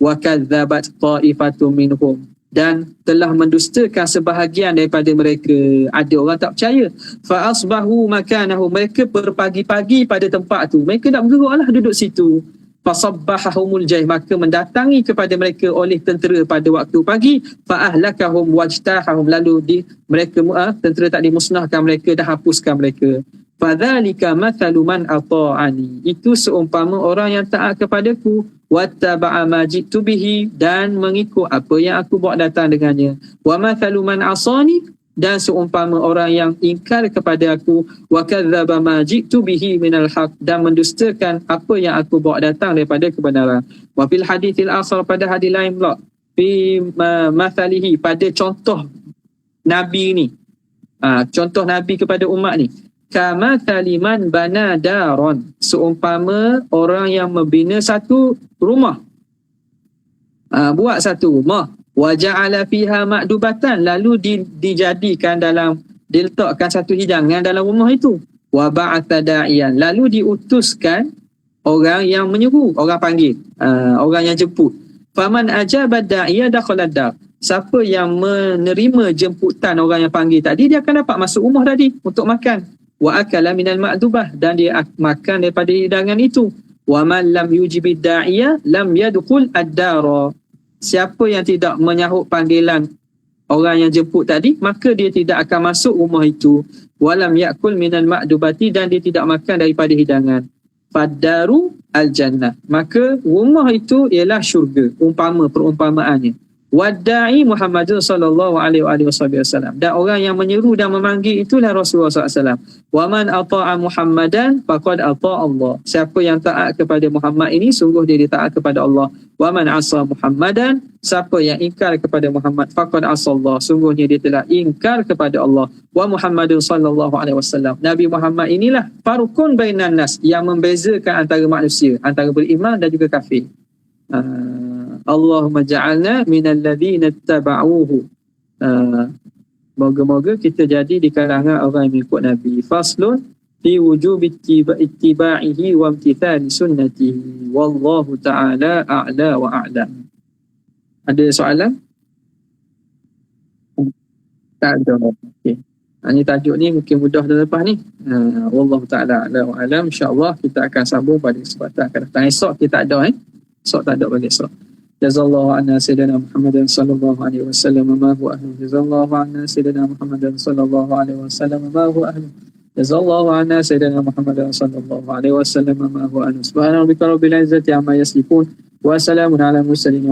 Wa kadzabat ta'ifatun minhum, dan telah mendustakan sebahagian daripada mereka, ada orang tak percaya. Fa asbahu makanahu, mereka berpagi-pagi pada tempat tu, mereka nak bergeraklah duduk situ. Fasabbahahumul jaih, maka mendatangi kepada mereka oleh tentera pada waktu pagi. Fa ahlakahum wajtahahum, lalu mereka tentera tak dimusnahkan mereka, dah hapuskan mereka. Fadzalika mathalu man ata'ani, itu seumpama orang yang taat kepadaku, wattaba'a ma ji'tu bihi, dan mengikut apa yang aku bawa datang dengannya. Wa mathalu man asani dan seumpama orang yang ingkar kepada aku, wa kadzdzaba ma ji'tu bihi minal haq, dan mendustakan apa yang aku bawa datang daripada kebenaran. Wa fil haditsil akhar, pada hadis lain pula, fi mathalihi, pada contoh nabi ni, contoh nabi kepada umat ni, kama taliman bana daron, seumpama orang yang membina satu rumah, buat satu rumah, wa ja'ala fiha ma'dubatan, lalu dijadikan diletakkan satu hidangan dalam rumah itu, wa ba'atha da'iyan, lalu diutuskan orang yang menyeru, orang panggil, orang yang jemput. Faman ajaba da'iya dakhala dar, siapa yang menerima jemputan orang yang panggil tadi, dia akan dapat masuk rumah tadi untuk makan. Wa akala minal ma'dubah, dan dia makan daripada hidangan itu. Wa man lam yujibid da'iya lam yadkhul ad-dara, siapa yang tidak menyahut panggilan orang yang jemput tadi, maka dia tidak akan masuk rumah itu. Walam yakul minal ma'dubati, dan dia tidak makan daripada hidangan. Faddaru al-jannah, maka rumah itu ialah syurga, perumpamaannya. Wadda'i Muhammadun sallallahu alaihi wasallam, dan orang yang menyeru dan memanggil itulah Rasulullah SAW. Wa man ata'a Muhammadan faqad ata'a Allah, siapa yang taat kepada Muhammad ini, sungguh dia taat kepada Allah. Wa man asa Muhammadan, siapa yang ingkar kepada Muhammad, faqad asa Allah, sungguhnya dia telah ingkar kepada Allah. Wa Muhammadun sallallahu alaihi wasallam, Nabi Muhammad inilah farqun bainan nas, yang membezakan antara manusia, antara beriman dan juga kafir. Allahumma ja'alna minal ladzina ittaba'uhu, moga-moga kita jadi di kalangan orang yang mengikut Nabi. Faslun fi wujubi ittiba'ihi wa imtithali sunnatihi, wallahu ta'ala a'la wa a'lam. Ada soalan? Tak ada. Okey. Ini tajuk ni mungkin mudah dah lepas ni. Wallahu ta'ala a'la wa a'lam. InsyaAllah kita akan sambung pada kesempatan akan datang. Esok kita ada esok tak ada bagi esok. Jazallahu anna sayyidina Muhammadan sallallahu alaihi wasallam ma huwa ahlu. Jazallahu anna sayyidina Muhammadan sallallahu alaihi wasallam ma huwa ahlu. Jazallahu anna sayyidina Muhammadan sallallahu alaihi wasallam ma huwa ahlu. Subhana rabbika rabbil izzati amma yasifun wa salamun ala mursalin.